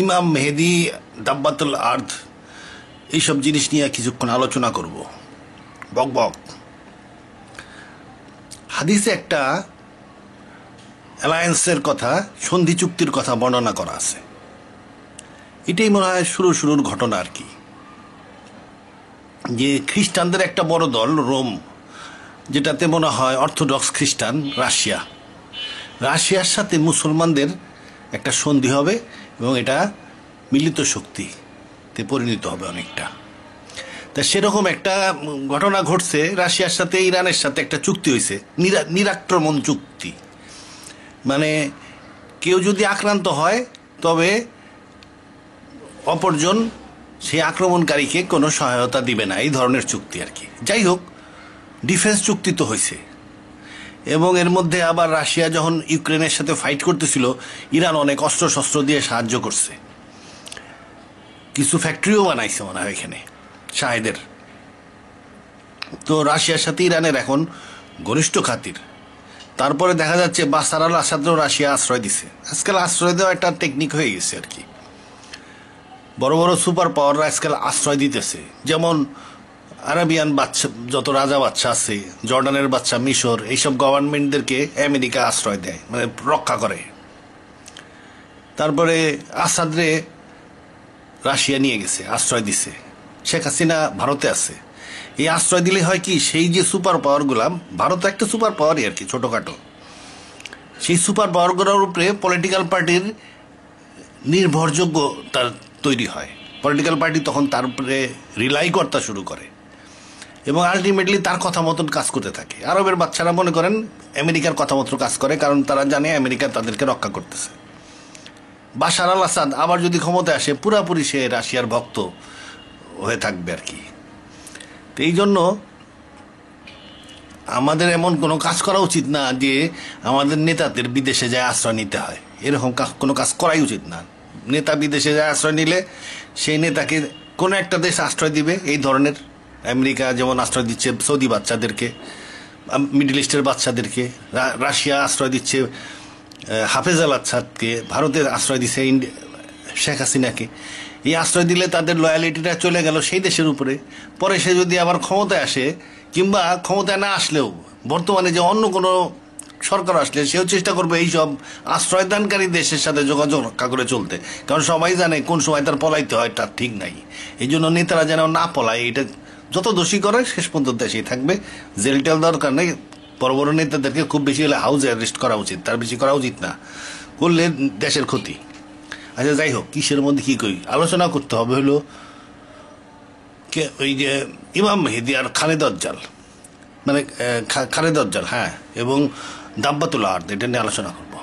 ইমাম মেহেদি, দাব্বাতুল আর্দ, এইসব জিনিস নিয়ে কিছুক্ষণ আলোচনা করব। বক বক। হাদিসে একটা অ্যালায়েন্সের কথা, সন্ধি চুক্তির কথা বর্ণনা করা আছে। এটাই মনে হয় শুরুর ঘটনা আর কি, যে খ্রিস্টানদের একটা বড় দল রোম, যেটাতে মনে হয় অর্থোডক্স খ্রিস্টান, রাশিয়ার সাথে মুসলমানদের একটা সন্ধি হবে এবং এটা মিলিত শক্তিতে পরিণত হবে অনেকটা। তা সেরকম একটা ঘটনা ঘটছে। রাশিয়ার সাথে ইরানের সাথে একটা চুক্তি হয়েছে, নিরাক্রমণ চুক্তি। মানে কেউ যদি আক্রান্ত হয় তবে অপরজন সেই আক্রমণকারীকে কোনো সহায়তা দিবে না, এই ধরনের চুক্তি আর কি। যাই হোক, ডিফেন্স চুক্তি তো হয়েছে। এবং এর মধ্যে আবার রাশিয়া যখন ইউক্রেনের সাথে ফাইট করতেছিল, ইরান অনেক অস্ত্রশস্ত্র দিয়ে সাহায্য করছে, কিছু ফ্যাক্টরিও বানাইছে মনে হয় এখানে শাহেদের। তো রাশিয়ার সাথে ইরানের এখন ঘনিষ্ঠ খাতির। তারপরে দেখা যাচ্ছে বাশার আল আসাদও রাশিয়া আশ্রয় দিছে। আজকাল আশ্রয় দেওয়া একটা টেকনিক হয়ে গেছে আর কি। বড় বড় সুপার পাওয়াররা আজকাল আশ্রয় দিতেছে। যেমন আরাবিয়ান বাচ্চা, যত রাজা বাচ্চা আছে, জর্ডানের বাচ্চা, মিশর, এইসব গভর্নমেন্টদেরকে আমেরিকা আশ্রয় দেয়, মানে রক্ষা করে। তারপরে আসাদরে রাশিয়া নিয়ে গেছে, আশ্রয় দিছে। শেখ হাসিনা ভারতে আছে। এই আশ্রয় দিলে হয় কি, সেই যে সুপার পাওয়ারগুলা, ভারত একটা সুপার পাওয়ারই আর কি, ছোটোখাটো, সেই সুপার পাওয়ারগুলোর উপরে পলিটিক্যাল পার্টির নির্ভরযোগ্য তার তৈরি হয়। পলিটিক্যাল পার্টি তখন তার উপরে রিলাই করতে শুরু করে এবং আলটিমেটলি তার কথা মতন কাজ করতে থাকে। আরবের বাচ্চারা মনে করেন আমেরিকার কথা মতো কাজ করে, কারণ তারা জানে আমেরিকা তাদেরকে রক্ষা করতেছে। বাশার আল আসাদ আবার যদি ক্ষমতায় আসে, পুরাপুরি সে রাশিয়ার ভক্ত হয়ে থাকবে আর কি। তো এই জন্য আমাদের এমন কোনো কাজ করা উচিত না যে আমাদের নেতাদের বিদেশে যায় আশ্রয় নিতে হয়। এরকম কোনো কাজ করাই উচিত না। নেতা বিদেশে যায় আশ্রয় নিলে সেই নেতাকে কোনো একটা দেশ আশ্রয় দিবে। এই ধরনের আমেরিকা যেমন আশ্রয় দিচ্ছে সৌদি বাচ্চাদেরকে, মিডল ইস্টের বাচ্চাদেরকে, রাশিয়া আশ্রয় দিচ্ছে হাফেজ আল আসাদকে, ভারতের আশ্রয় দিচ্ছে শেখ হাসিনাকে। এই আশ্রয় দিলে তাদের লয়ালিটিটা চলে গেল সেই দেশের উপরে। পরে সে যদি আবার ক্ষমতায় আসে, কিংবা ক্ষমতায় না আসলেও বর্তমানে যে অন্য কোনো সরকার আসলে, সেও চেষ্টা করবে এইসব আশ্রয়দানকারী দেশের সাথে যোগাযোগ রক্ষা করে চলতে। কারণ সবাই জানে কোন সময় তার পলাইতে হয়, তার ঠিক নাই। এই জন্য নেতারা যেন না পলায়, এটা যত দোষী করে শেষ পর্যন্ত দেশেই থাকবে। জেল টেল দরকার নেই। বড় বড় নেতাদেরকে খুব বেশি হলে হাউস অ্যারেস্ট করা উচিত, তার বেশি করা উচিত না, করলে দেশের ক্ষতি। আচ্ছা, যাই হোক, কিসের মধ্যে কি করি, আলোচনা করতে হবে হলো ওই যে ইমাম মেহেদি আর খালেদজ্জাল, মানে খালেদজ্জাল, হ্যাঁ, এবং দাব্বাতুল আর্দ, এটা নিয়ে আলোচনা করব।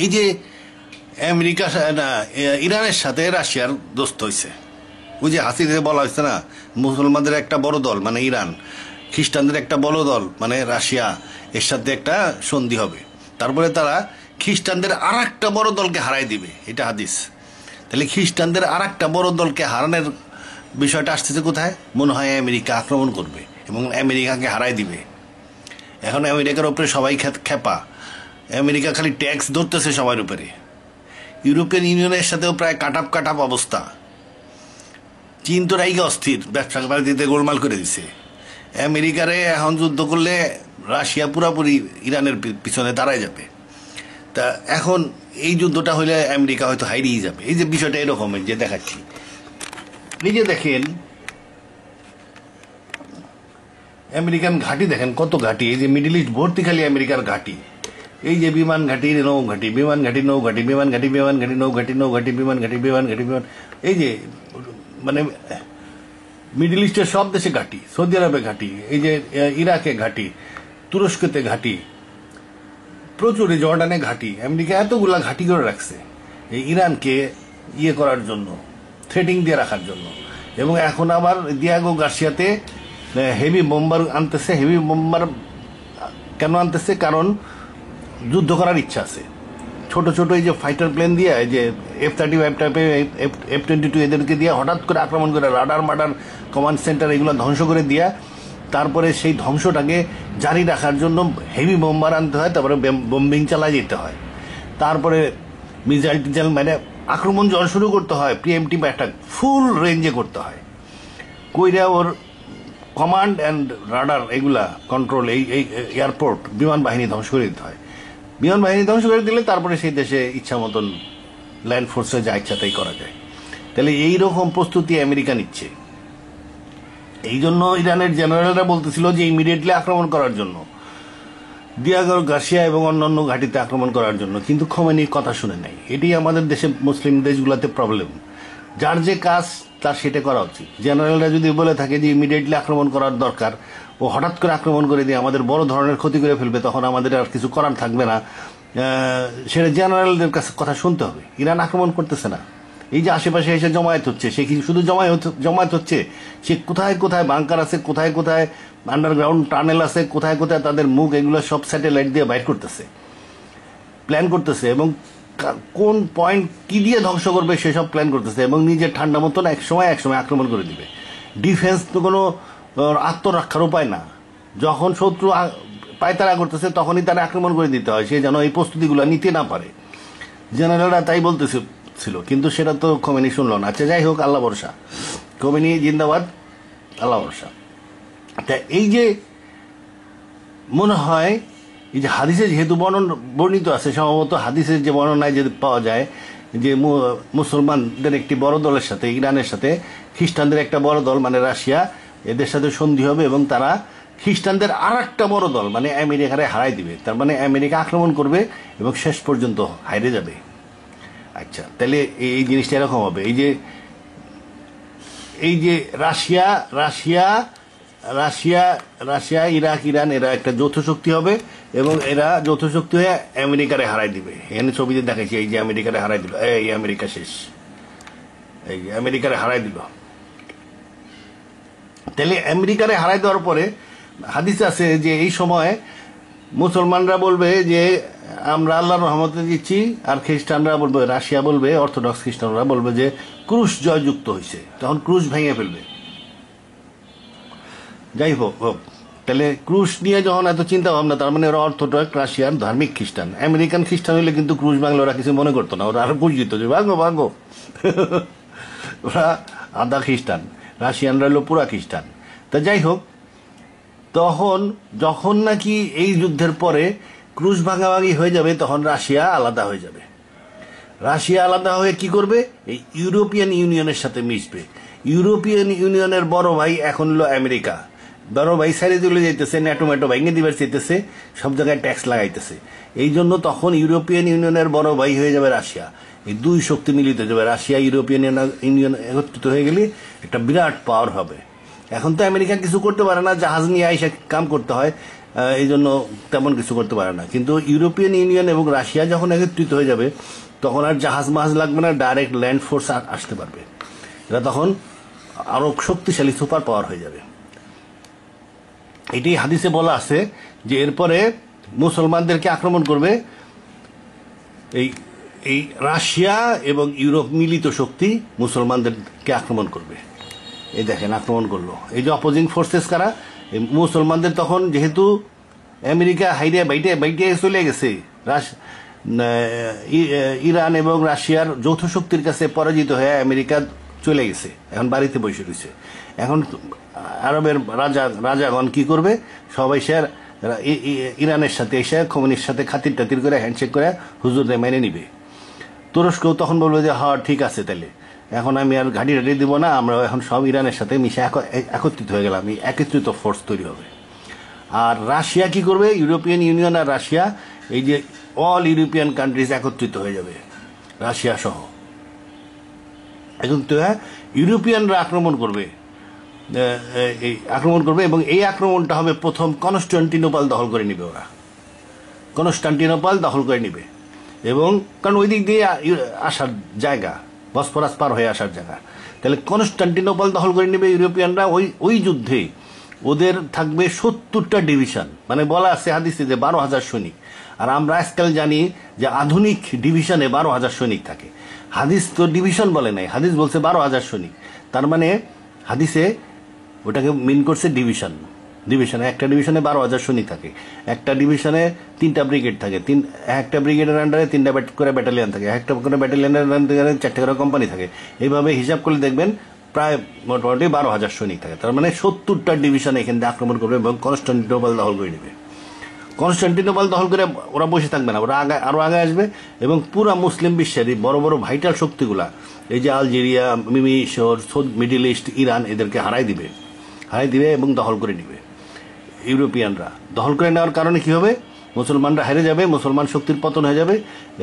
এই যে আমেরিকা না ইরানের সাথে রাশিয়ার দোস্ত হয়েছে, ওই যে হাসিনাতে বলা হয়েছে না, মুসলমানদের একটা বড় দল মানে ইরান, খ্রিস্টানদের একটা বড় দল মানে রাশিয়া, এর সাথে একটা সন্ধি হবে। তারপরে তারা খ্রিস্টানদের আর একটা বড় দলকে হারাই দিবে, এটা হাদিস। তাহলে খ্রিস্টানদের আর একটা বড় দলকে হারানোর বিষয়টা আসতেছে কোথায়? মনে হয় আমেরিকা আক্রমণ করবে এবং আমেরিকাকে হারাই দিবে। এখন আমেরিকার উপরে সবাই খেপা। আমেরিকা খালি ট্যাক্স ধরতেছে সবার উপরে। ইউরোপিয়ান ইউনিয়নের সাথেও প্রায় কাটাপ অবস্থা। চীন তো রাইগে অস্থির, ব্যবসা বাণিজ্যতে গোলমাল করে দিছে। আমেরিকারে এখন যুদ্ধ করলে রাশিয়া পুরাপুরি ইরানের পিছনে দাঁড়ায় যাবে। তা এখন এই যুদ্ধটা হলে আমেরিকা হয়তো হারিয়ে যাবে। এই যে বিষয়টা এরকমের যে দেখাচ্ছি, নিজে দেখেন আমেরিকান ঘাঁটি, দেখেন কত ঘাঁটি। এই যে মিডল ইস্ট ভর্তি খালি আমেরিকার ঘাঁটি। এই যে বিমান ঘাঁটি, নৌঘাঁটি, বিমান ঘাঁটি, নৌঘাঁটি, বিমান ঘাঁটি, বিমান ঘাঁটি, নৌঘাঁটি, নৌঘাঁটি, বিমান ঘাঁটি, বিমান ঘাঁটি, বিমান, এই যে মানে মিডল ইস্টের সব দেশে ঘাঁটি, সৌদি আরবে ঘাঁটি, এই যে ইরাকে ঘাঁটি, তুরস্কতে ঘাঁটি, প্রচুর জর্ডানে ঘাঁটি। আমেরিকা এতগুলা ঘাঁটি করে রাখছে এই ইরানকে ইয়ে করার জন্য, থ্রেটিং দিয়ে রাখার জন্য। এবং এখন আবার দিয়াগো গার্সিয়াতে হেভি বোম্বার আনতেছে। হেভি বোম্বার কেন আনতেছে? কারণ যুদ্ধ করার ইচ্ছা আছে। ছোট ছোট এই যে ফাইটার প্লেন দিয়ে, এই যে F-35 টাইপের, F-22 এদেরকে দিয়ে হঠাৎ করে আক্রমণ করে রাডার মাডার কমান্ড সেন্টার এগুলো ধ্বংস করে দিয়া, তারপরে সেই ধ্বংসটাকে জারি রাখার জন্য হেভি বোম্বার আনতে হয়, তারপরে বোম্বিং চালায় যেতে হয়। তারপরে মিসাইল টিজাইল মানে আক্রমণ যখন শুরু করতে হয় প্রিএমটিভ অ্যাটাক ফুল রেঞ্জে করতে হয়, কইরা ওর কমান্ড অ্যান্ড রাডার এগুলা কন্ট্রোল এই এয়ারপোর্ট বিমান বাহিনী ধ্বংস করে দিতে হয়। বিমান বাহিনী ধ্বংস করে দিলে তারপরে সেই দেশে ইচ্ছা মতন ল্যান্ড ফোর্সে যা ইচ্ছা তাই করা যায়। তাহলে এইরকম প্রস্তুতি আমেরিকা নিচ্ছে। এই জন্য ইরানের জেনারেলরা বলতেছিল যে ইমিডিয়েটলি আক্রমণ করার জন্য, দিয়াগর গার্সিয়া এবং অন্যান্য ঘাঁটিতে আক্রমণ করার জন্য, কিন্তু খোমেনির কথা শুনে নাই। এটি আমাদের দেশে মুসলিম দেশগুলোতে প্রবলেম, যার যে কাজ তার সেটা করা উচিত। জেনারেলরা যদি বলে থাকে যে ইমিডিয়েটলি আক্রমণ করার দরকার, ও হঠাৎ করে আক্রমণ করে দিয়ে আমাদের বড় ধরনের ক্ষতি করে ফেলবে, তখন আমাদের আর কিছু করার থাকবে না, সেটা জেনারেলদের কাছে কথা শুনতে হবে। ইরান আক্রমণ করতেছে না, এই যে আশেপাশে এসে জমায়েত হচ্ছে, সে কি শুধু জমায়েত হচ্ছে, সে কোথায় কোথায় বাংকার আছে, কোথায় কোথায় আন্ডারগ্রাউন্ড টানেল আছে, কোথায় কোথায় তাদের মুখ, এগুলো সব স্যাটেলাইট দিয়ে বাইর করতেছে, প্ল্যান করতেছে, এবং কোন পয়েন্ট কি দিয়ে ধ্বংস করবে সেসব প্ল্যান করতেছে, এবং নিজের ঠান্ডা মতন এক সময় আক্রমণ করে দিবে। ডিফেন্স তো কোনো আত্মরক্ষার উপায় না, যখন শত্রু পায়তারা করতেছে তখনই তারা আক্রমণ করে দিতে হয়, সে যেন এই প্রস্তুতিগুলো নিতে না পারে। জেনারেলরা তাই বলতেছিল, কিন্তু সেটা তো খোমেনি শুনল না। আচ্ছা, যাই হোক, আল্লাহ ভরসা, খোমেনি জিন্দাবাদ, আল্লাহ ভরসা। তা এই যে মনে হয় এই যে হাদিসে যেহেতু বর্ণিত আছে, সম্ভবত হাদিসের যে বর্ণনায় যে পাওয়া যায় যে মুসলমানদের একটি বড় দলের সাথে, ইরানের সাথে খ্রিস্টানদের একটা বড় দল মানে রাশিয়া, এদের সাথে সন্ধি হবে এবং তারা খ্রিস্টানদের আর একটা বড় দল মানে আমেরিকারে হারাই দিবে। তার মানে আমেরিকা আক্রমণ করবে এবং শেষ পর্যন্ত হাইরে যাবে। আচ্ছা, তাহলে এই জিনিসটা এরকম হবে, এই যে Russia Russia Russia Russia Iraq, Iran, এরা একটা যৌথ শক্তি হবে এবং এরা যৌথ শক্তি হয়ে আমেরিকারে হারাই দিবে। এখানে ছবিতে দেখাচ্ছি, এই যে আমেরিকারে হারাই দিল, এই আমেরিকা শেষ, এই যে আমেরিকারে হারাই দিল। তাহলে আমেরিকারে হারাই দেওয়ার পরে হাদিসে আছে যে এই সময় মুসলমানরা বলবে যে আমরা আল্লাহর রহমতে দিচ্ছি, আর খ্রিস্টানরা বলবে, রাশিয়া বলবে, অর্থোডক্স খ্রিস্টানরা বলবে যে ক্রুশ জয়যুক্ত হয়েছে, তখন ক্রুশ ভেঙে ফেলবে। যাই হোক, তাহলে ক্রুশ নিয়ে যখন এত চিন্তা ভাবনা, তার মানে ওরা অর্থোডক্স রাশিয়ার ধার্মিক খ্রিস্টান। আমেরিকান খ্রিস্টান হলে কিন্তু ক্রুশ ভাঙলে ওরা কিছু মনে করতো না, ওরা আরো বুঝ দিত যে ভাঙো ওরা আধা খ্রিস্টান, রাশিয়ানরা হলো পুরা খ্রিস্টান। তা যাই হোক, যখন নাকি এই যুদ্ধের পরে ক্রুশ ভাঙাভাঙি হয়ে যাবে, তখন রাশিয়া আলাদা হয়ে যাবে। রাশিয়া আলাদা হয়ে কি করবে? এই ইউরোপিয়ান ইউনিয়নের সাথে মিশবে। ইউরোপিয়ান ইউনিয়নের বড় ভাই এখন হলো আমেরিকা, বড় ভাই সাইডে চলে যাইতেছে, ন্যাটো ভেঙে দিবার চাইতেছে, সব জায়গায় ট্যাক্স লাগাইতেছে। এই জন্য তখন ইউরোপিয়ান ইউনিয়নের বড় ভাই হয়ে যাবে রাশিয়া। এই দুই শক্তি মিলিত হয়ে যাবে, রাশিয়া ইউরোপিয়ান ইউনিয়ন একত্রিত হয়ে গেলে একটা বিরাট পাওয়ার হবে। এখন তো আমেরিকা কিছু করতে পারে না, জাহাজ নিয়ে আইসা কাম করতে হয়, এই জন্য তেমন কিছু করতে পারে না। কিন্তু ইউরোপিয়ান ইউনিয়ন এবং রাশিয়া যখন একত্রিত হয়ে যাবে, তখন আর জাহাজ মাহাজ লাগবে না, ডাইরেক্ট ল্যান্ড ফোর্স আসতে পারবে। এরা তখন আরো শক্তিশালী সুপার পাওয়ার হয়ে যাবে। এটি হাদিসে বলা আছে যে এরপরে মুসলমানদেরকে আক্রমণ করবে এই রাশিয়া এবং ইউরোপ মিলিত শক্তি মুসলমানদেরকে আক্রমণ করবে। এই দেখেন, আক্রমণ করলো। এই যে অপোজিং ফোর্সেস কারা? মুসলমানদের তখন যেহেতু আমেরিকা বাইটে চলে গেছে, ইরান এবং রাশিয়ার যৌথ শক্তির কাছে পরাজিত হয়ে আমেরিকা চলে গেছে, এখন বাড়িতে বসে রয়েছে। এখন আরবের রাজাগণ কি করবে? সবাই সে ইরানের সাথে এসে খোমেনির সাথে খাতির টাতির করে হ্যান্ডশেক করে হুজুরদের মেনে নিবে। তুরস্কও তখন বলবে যে হ্যাঁ ঠিক আছে, তাহলে এখন আমি আর ঘাঁটি দিব না, আমরা এখন সব ইরানের সাথে মিশে একত্রিত হয়ে গেলাম, একত্রিত ফোর্স তৈরি হবে। আর রাশিয়া কি করবে? ইউরোপিয়ান ইউনিয়ন আর রাশিয়া, এই যে অল ইউরোপিয়ান কান্ট্রিজ একত্রিত হয়ে যাবে, রাশিয়া সহ একত্রিত হয়ে ইউরোপিয়ানরা আক্রমণ করবে এবং এই আক্রমণটা হবে প্রথম কনস্টান্টিনোপল দখল করে নিবে। ওরা কনস্টান্টিনোপল দখল করে নিবে, এবং কারণ ওই দিক দিয়ে আসার জায়গা, বসফরাস পার হয়ে আসার জায়গা। তাহলে কনস্টান্টিনোপল দখল করে নেবে ইউরোপিয়ানরা। ওই যুদ্ধে ওদের থাকবে 70টা ডিভিশন, মানে বলা আছে হাদিসে যে 12,000 সৈনিক। আর আমরা আজকাল জানি যে আধুনিক ডিভিশনে 12,000 সৈনিক থাকে। হাদিস তো ডিভিশন বলে নাই, হাদিস বলছে 12,000 সৈনিক। তার মানে হাদিসে ওটাকে মিন করছে ডিভিশন, ডিভিশনে, একটা ডিভিশনে 12,000 সৈনিক থাকে, একটা ডিভিশনে 3টা ব্রিগেড থাকে, একটা ব্রিগেডের আন্ডারে 3টা করে ব্যাটালিয়ন থাকে, একটা করে ব্যাটালিয়নের আন্ডারে 4টা করে কোম্পানি থাকে। এইভাবে হিসাব করলে দেখবেন প্রায় মোটামুটি 12,000 সৈনিক থাকে। তার মানে 70টা ডিভিশন এখান থেকে আক্রমণ করবে এবং কনস্টান্টিনোপল দখল করে নেবে। কনস্টান্টিনোপল দখল করে ওরা বসে থাকবে না, ওরা আরো আগে আসবে এবং পুরা মুসলিম বিশ্বের বড় বড় ভাইটাল শক্তিগুলা, এই যে আলজেরিয়া, মিশর, মিডিল ইস্ট, ইরান, এদেরকে হারাই দিবে এবং দখল করে নিবে। ইউরোপিয়ানরা দখল করে নেওয়ার কারণে কি হবে? মুসলমানরা হেরে যাবে, মুসলমান শক্তির পতন হয়ে যাবে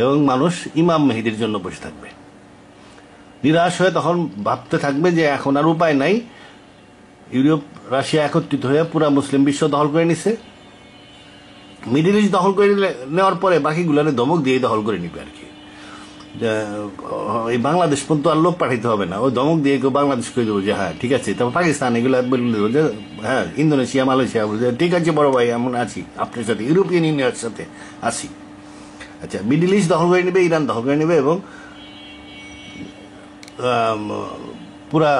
এবং মানুষ ইমাম মেহেদির জন্য বসে থাকবে। নিরাশ হয়ে তখন ভাবতে থাকবে যে এখন আর উপায় নাই, ইউরোপ রাশিয়া একত্রিত হয়ে পুরা মুসলিম বিশ্ব দখল করে নিছে, মিডিল ইস্ট দখল করে নেওয়ার পরে বাকিগুলারে ধমক দিয়ে দখল করে নিবে আর কি। এই বাংলাদেশ পর্যন্ত আর লোক পাঠাইতে হবে না, ওই ধমক দিয়ে কেউ বাংলাদেশ করে দেবো যে হ্যাঁ ঠিক আছে। তারপর পাকিস্তান এগুলো বলে দেবো যে হ্যাঁ, ইন্দোনেশিয়া, মালয়েশিয়া ঠিক আছে বড় ভাই এমন আছি আপনার সাথে, ইউরোপিয়ান ইউনিয়নের সাথে আছি। আচ্ছা, মিডিল ইস্ট দখল করে নেবে, ইরান দখল করে নেবে এবং পুরা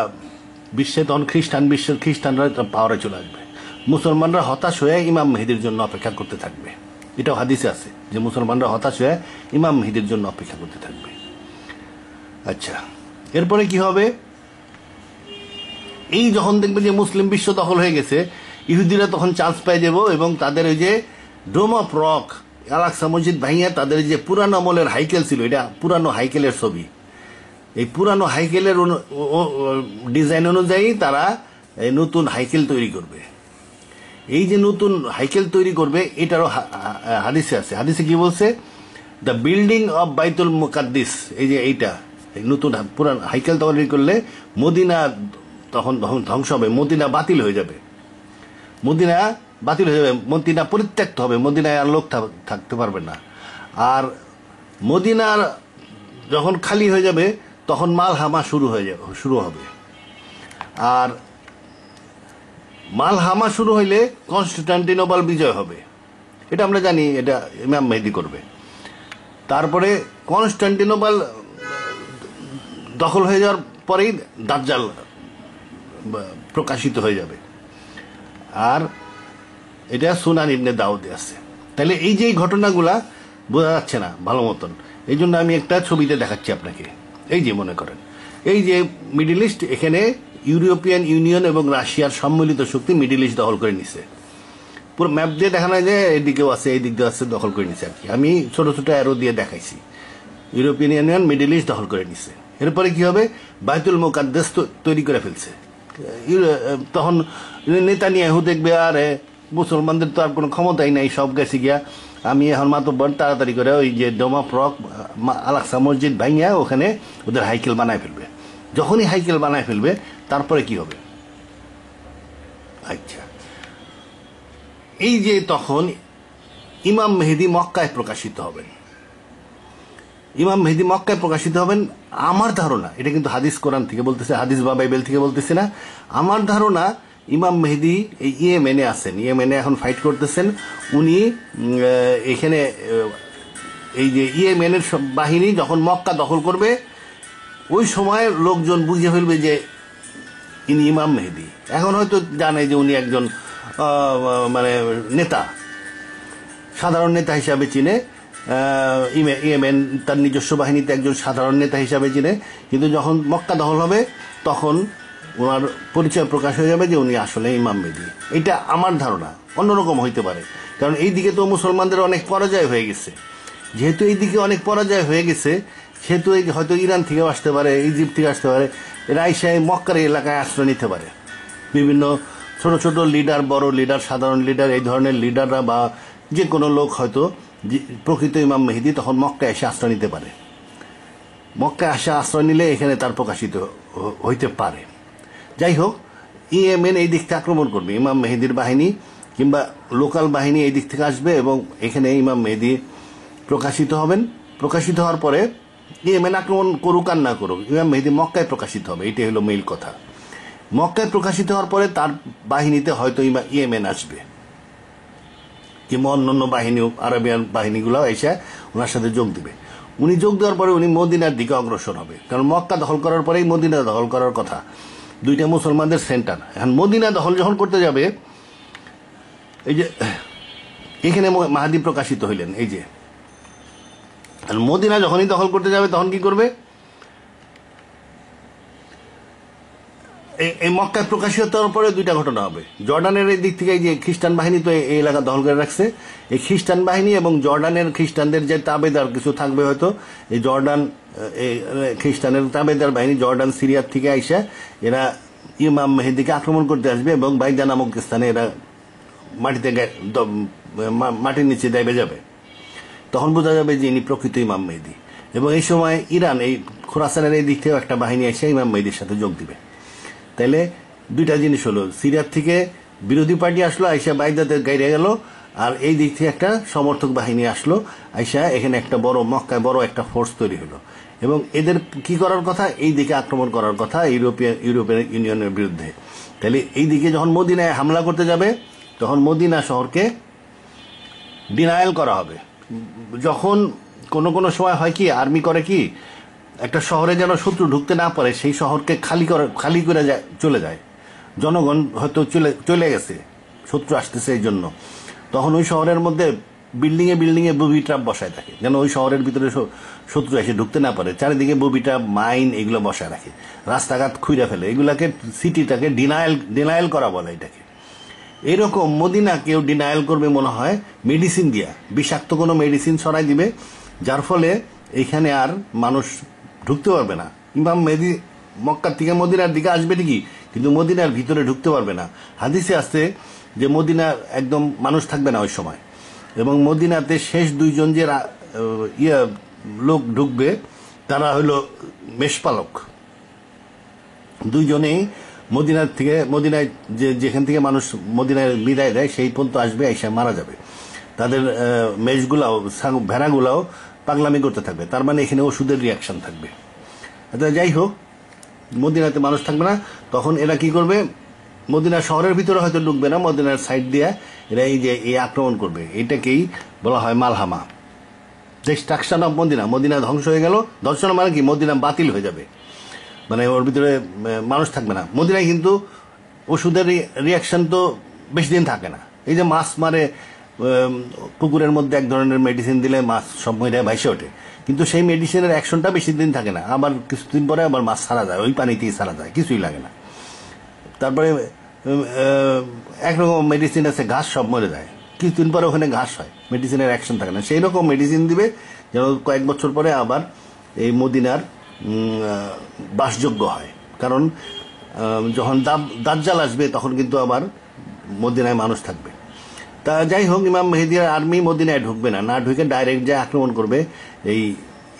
বিশ্বে তখন খ্রিস্টানরা পাওয়ারে চলে আসবে। মুসলমানরা হতাশ হয়ে ইমাম মেহেদির জন্য অপেক্ষা করতে থাকবে। এটাও হাদিসে আছে যে মুসলমানরা হতাশ হয়ে ইমাম মেহেদির জন্য অপেক্ষা করতে থাকবে। আচ্ছা, এরপরে কি হবে? এই যখন দেখবে যে মুসলিম বিশ্ব দখল হয়ে গেছে, ইহুদিরা তখন চান্স পেয়ে যাব এবং তাদের ওই যে ডোম অফ রক, আল-আকসা মসজিদ ভাঙিয়া তাদের যে পুরানো আমলের হাইকেল ছিল, এটা পুরানো হাইকেলের ছবি, এই পুরানো হাইকেলের ডিজাইন অনুযায়ী তারা এই নতুন হাইকেল তৈরি করবে। এই যে নতুন হাইকেল তৈরি করবে এটারও হাদিসে আছে। হাদিসে কি বলছে? দ্য বিল্ডিং অফ বাইতুল মুকাদ্দিস, এই যে এইটা নতুন পুরান হাইকেল তৈরি করলে মদিনা তখন ধ্বংস হবে, মদিনা বাতিল হয়ে যাবে, মদিনা পরিত্যক্ত হবে, মদিনায় আর লোক থাকতে পারবে না। আর মদিনার যখন খালি হয়ে যাবে তখন মালহামা শুরু হবে। আর মালহামা শুরু হইলে কনস্টান্টিনোপল বিজয় হবে, এটা আমরা জানি, এটা ইমাম মেহেদী করবে। তারপরে কনস্টান্টিনোপল দখল হয়ে যাওয়ার পরেই দাজ্জাল প্রকাশিত হয়ে যাবে। আর এটা সুনান ইবনে দাউদে আছে। তাহলে এই যে ঘটনাগুলা বোঝা যাচ্ছে না ভালো মতন, এই জন্য আমি একটা ছবিতে দেখাচ্ছি আপনাকে। এই যে মনে করেন এই যে মিডিল ইস্ট, এখানে ইউরোপিয়ান ইউনিয়ন এবং রাশিয়ার সম্মিলিত শক্তি মিডিল ইস্ট দখল করে নিছে। পুরো ম্যাপ দিয়ে দেখানো যায় যে এদিকেও আছে, এই দিক দিয়ে আছে, দখল করে নিছে আর কি। আমি ছোট ছোট অ্যারো দিয়ে দেখাইছি। ইউরোপিয়ান ইউনিয়ন মিডিল ইস্ট দখল করে নিছে। এরপরে কি হবে? বাইতুল মুকাদ্দাস তৈরি করে ফেলছে। তখন নেতানিয়াহু দেখবে আর মুসলমানদের তো আর কোনো ক্ষমতাই নাই, সব গেছে গিয়া, আমি এখন মাতব্বর তাড়াতাড়ি করে ওই যে ডোম অফ রক আল-আকসা মসজিদ ভাঙিয়া ওখানে ওদের হাইকেল বানায় ফেলবে। যখনই হাইকেল বানায় ফেলবে তারপরে কি হবে? আচ্ছা, এই যে তখন ইমাম মেহেদী মক্কায় প্রকাশিত হবেন। আমার ধারণা, এটা কিন্তু হাদিস কোরআন থেকে বলতেছে, হাদিস বা বাইবেল থেকে বলতেছে না। আমার ধারণা ইমাম মেহেদী এই ইয়েমেনে আছেন, ইয়েমেনে এখন ফাইট করতেছেন উনি। এখানে এই যে ইয়েমেনের বাহিনী যখন মক্কা দখল করবে ওই সময় লোকজন বুঝে ফেলবে যে ইনি ইমাম মেহেদী। এখন হয়তো জানে যে উনি একজন মানে নেতা, সাধারণ নেতা হিসাবে চিনে, ইয়েমেন তার নিজস্ব বাহিনীতে একজন সাধারণ নেতা হিসাবে চিনে, কিন্তু যখন মক্কা দখল হবে তখন ওনার পরিচয় প্রকাশ হয়ে যাবে যে উনি আসলে ইমাম মেহেদী। এটা আমার ধারণা, অন্যরকম হইতে পারে, কারণ এই দিকে তো মুসলমানদের অনেক পরাজয় হয়ে গেছে। যেহেতু এই দিকে অনেক পরাজয় হয়ে গেছে সেহেতু হয়তো ইরান থেকেও আসতে পারে, ইজিপ্ট থেকে আসতে পারে, রাইশায় মক্কার এলাকায় আশ্রয় নিতে পারে। বিভিন্ন ছোট ছোট লিডার, বড় লিডার, সাধারণ লিডার, এই ধরনের লিডাররা বা যে কোনো লোক হয়তো প্রকৃত ইমাম মেহেদী তখন মক্কায় এসে আশ্রয় নিতে পারে। মক্কায় এসে আশ্রয় নিলে এখানে তার প্রকাশিত হইতে পারে। যাই হোক, ইয়েমেন এই দিক থেকে আক্রমণ করবে, ইমাম মেহেদীর বাহিনী কিংবা লোকাল বাহিনী এই দিক থেকে আসবে এবং এখানে ইমাম মেহেদী প্রকাশিত হবেন। প্রকাশিত হওয়ার পরে ইয়েমেন আক্রমণ করুক আর না করুক, ইমাম মেহেদী মক্কায় প্রকাশিত হবে, এটাই হলো মেইল কথা। মক্কায় প্রকাশিত হওয়ার পরে তার বাহিনীতে হয়তো ইয়েমেন আসবে কিংবা অন্যান্য বাহিনী, আরবিয়ান বাহিনীগুলো এসে ওনার সাথে যোগ দিবে। উনি যোগ দেওয়ার পরে উনি মদিনার দিকে অগ্রসর হবে, কারণ মক্কা দখল করার পরেই মদিনা দখল করার কথা, দুইটা মুসলমানদের সেন্টার। এখন মদিনা দখল যখন করতে যাবে এই যে এখানে মাহাদি প্রকাশিত হইলেন, এই যে মদিনা যখনই দখল করতে যাবে তখন কি করবে, এই মক্কায় প্রকাশিত হওয়ার পরে দুইটা ঘটনা হবে। জর্ডানের এই দিক থেকে এই যে খ্রিস্টান বাহিনী তো এই এলাকা দখল করে রাখছে, এই খ্রিস্টান বাহিনী এবং জর্ডানের খ্রিস্টানদের যে তাবেদার কিছু থাকবে হয়তো, এই জর্ডান খ্রিস্টানের তাবেদার বাহিনী জর্ডান সিরিয়ার থেকে আইসা এরা ইমাম মেহেদিকে আক্রমণ করতে আসবে এবং বাইদা নামক স্থানে এরা মাটির নিচে দেবে যাবে। তখন বোঝা যাবে যে ইনি প্রকৃত ইমাম মেহেদি। এবং এই সময় ইরান এই খোরাসানের এই দিক থেকেও একটা বাহিনী এসে ইমাম মেহেদির সাথে যোগ দিবে। তাইলে দুইটা জিনিস হলো, সিরিয়ার থেকে বিরোধী পার্টি আসলো, আইসা বাইদাতে গাইরে গেল, আর এই দিক থেকে একটা সমর্থক বাহিনী আসলো, আইসা এখানে একটা বড় মক্কায় বড় একটা ফোর্স তৈরি হলো। এবং এদের কি করার কথা, এই দিকে আক্রমণ করার কথা ইউরোপিয়ান ইউনিয়নের বিরুদ্ধে। তাহলে এই দিকে যখন মদিনায় হামলা করতে যাবে তখন মদিনা শহরকে ডিনায়াল করা হবে। যখন কোনো সময় হয় কি, আর্মি করে কি, একটা শহরে যেন শত্রু ঢুকতে না পারে সেই শহরকে খালি করে চলে যায়। জনগণ হয়তো চলে গেছে, শত্রু আসতেছে এই জন্য, তখন ওই শহরের মধ্যে বিল্ডিংয়ে বুবি ট্রাপ বসায় থাকে, যেন ওই শহরের ভিতরে শত্রু এসে ঢুকতে না পারে। চারিদিকে বুবি ট্রাপ, মাইন এগুলো বসায় রাখে, রাস্তাঘাট খুইরা ফেলে। এগুলাকে সিটিটাকে ডিনায়াল করা বলে এটাকে। এরকম মদিনা কেউ ডিনায়াল করবে মনে হয় মেডিসিন দিয়া, বিষাক্ত কোনো মেডিসিন ছড়াই দিবে, যার ফলে এখানে আর মানুষ ঢুকতে পারবে না। ইমাম মেহেদি মক্কার থেকে মদিনার দিকে আসবে ঠিকই, কিন্তু মদিনার ভিতরে ঢুকতে পারবে না। হাদিসে আসছে যে মদিনার একদম মানুষ থাকবে না ওই সময়, এবং মদিনাতে শেষ দুইজন যে লোক ঢুকবে তারা হলো মেষপালক। দুইজনেই মদিনায় যেখান থেকে মানুষ মদিনায় বিদায় দেয় সেই পর্যন্ত আসবে, এসে মারা যাবে। তাদের মেষগুলাও ভেড়াগুলাও পাগলামি করতে থাকবে, তার মানে এখানে ওষুধের রিয়াকশন থাকবে। যাই হোক, মদিনাতে মানুষ থাকবে না, তখন এরা কি করবে, মদিনা শহরের ভিতরে হয়তো ঢুকবে না, মদিনার সাইড দিয়ে এরা এই আক্রমণ করবে। এটাকেই বলা হয় মালহামা, ডিস্ট্রাকশন অফ মদিনা ধ্বংস হয়ে গেল। ধ্বংস মানে কি, মদিনা বাতিল হয়ে যাবে, মানে ওর ভিতরে মানুষ থাকবে না। মদিনায় কিন্তু ওষুধের রিয়াকশন তো বেশি দিন থাকে না। এই যে মাছ মারে পুকুরের মধ্যে এক ধরনের মেডিসিন দিলে মাছ সব মহিলায় ভাইসে ওঠে, কিন্তু সেই মেডিসিনের অ্যাকশনটা বেশি দিন থাকে না, আবার কিছুদিন পরে আবার মাছ সারা যায়, ওই পানিতেই সারা যায়, কিছুই লাগে না। তারপরে একরকম মেডিসিন আছে, ঘাস সব মরে যায়, কিছুদিন পরে ওখানে ঘাস হয়, মেডিসিনের অ্যাকশন থাকে না। সেই রকম মেডিসিন দিবে যেন কয়েক বছর পরে আবার এই মদিনার বাসযোগ্য হয়। কারণ যখন দাজ্জাল আসবে তখন কিন্তু আবার মদিনায় মানুষ থাকবে। তা যাই হোক, ইমাম মেহেদির আর্মি মদিনায় ঢুকবে না, ঢুকে ডাইরেক্ট যে আক্রমণ করবে এই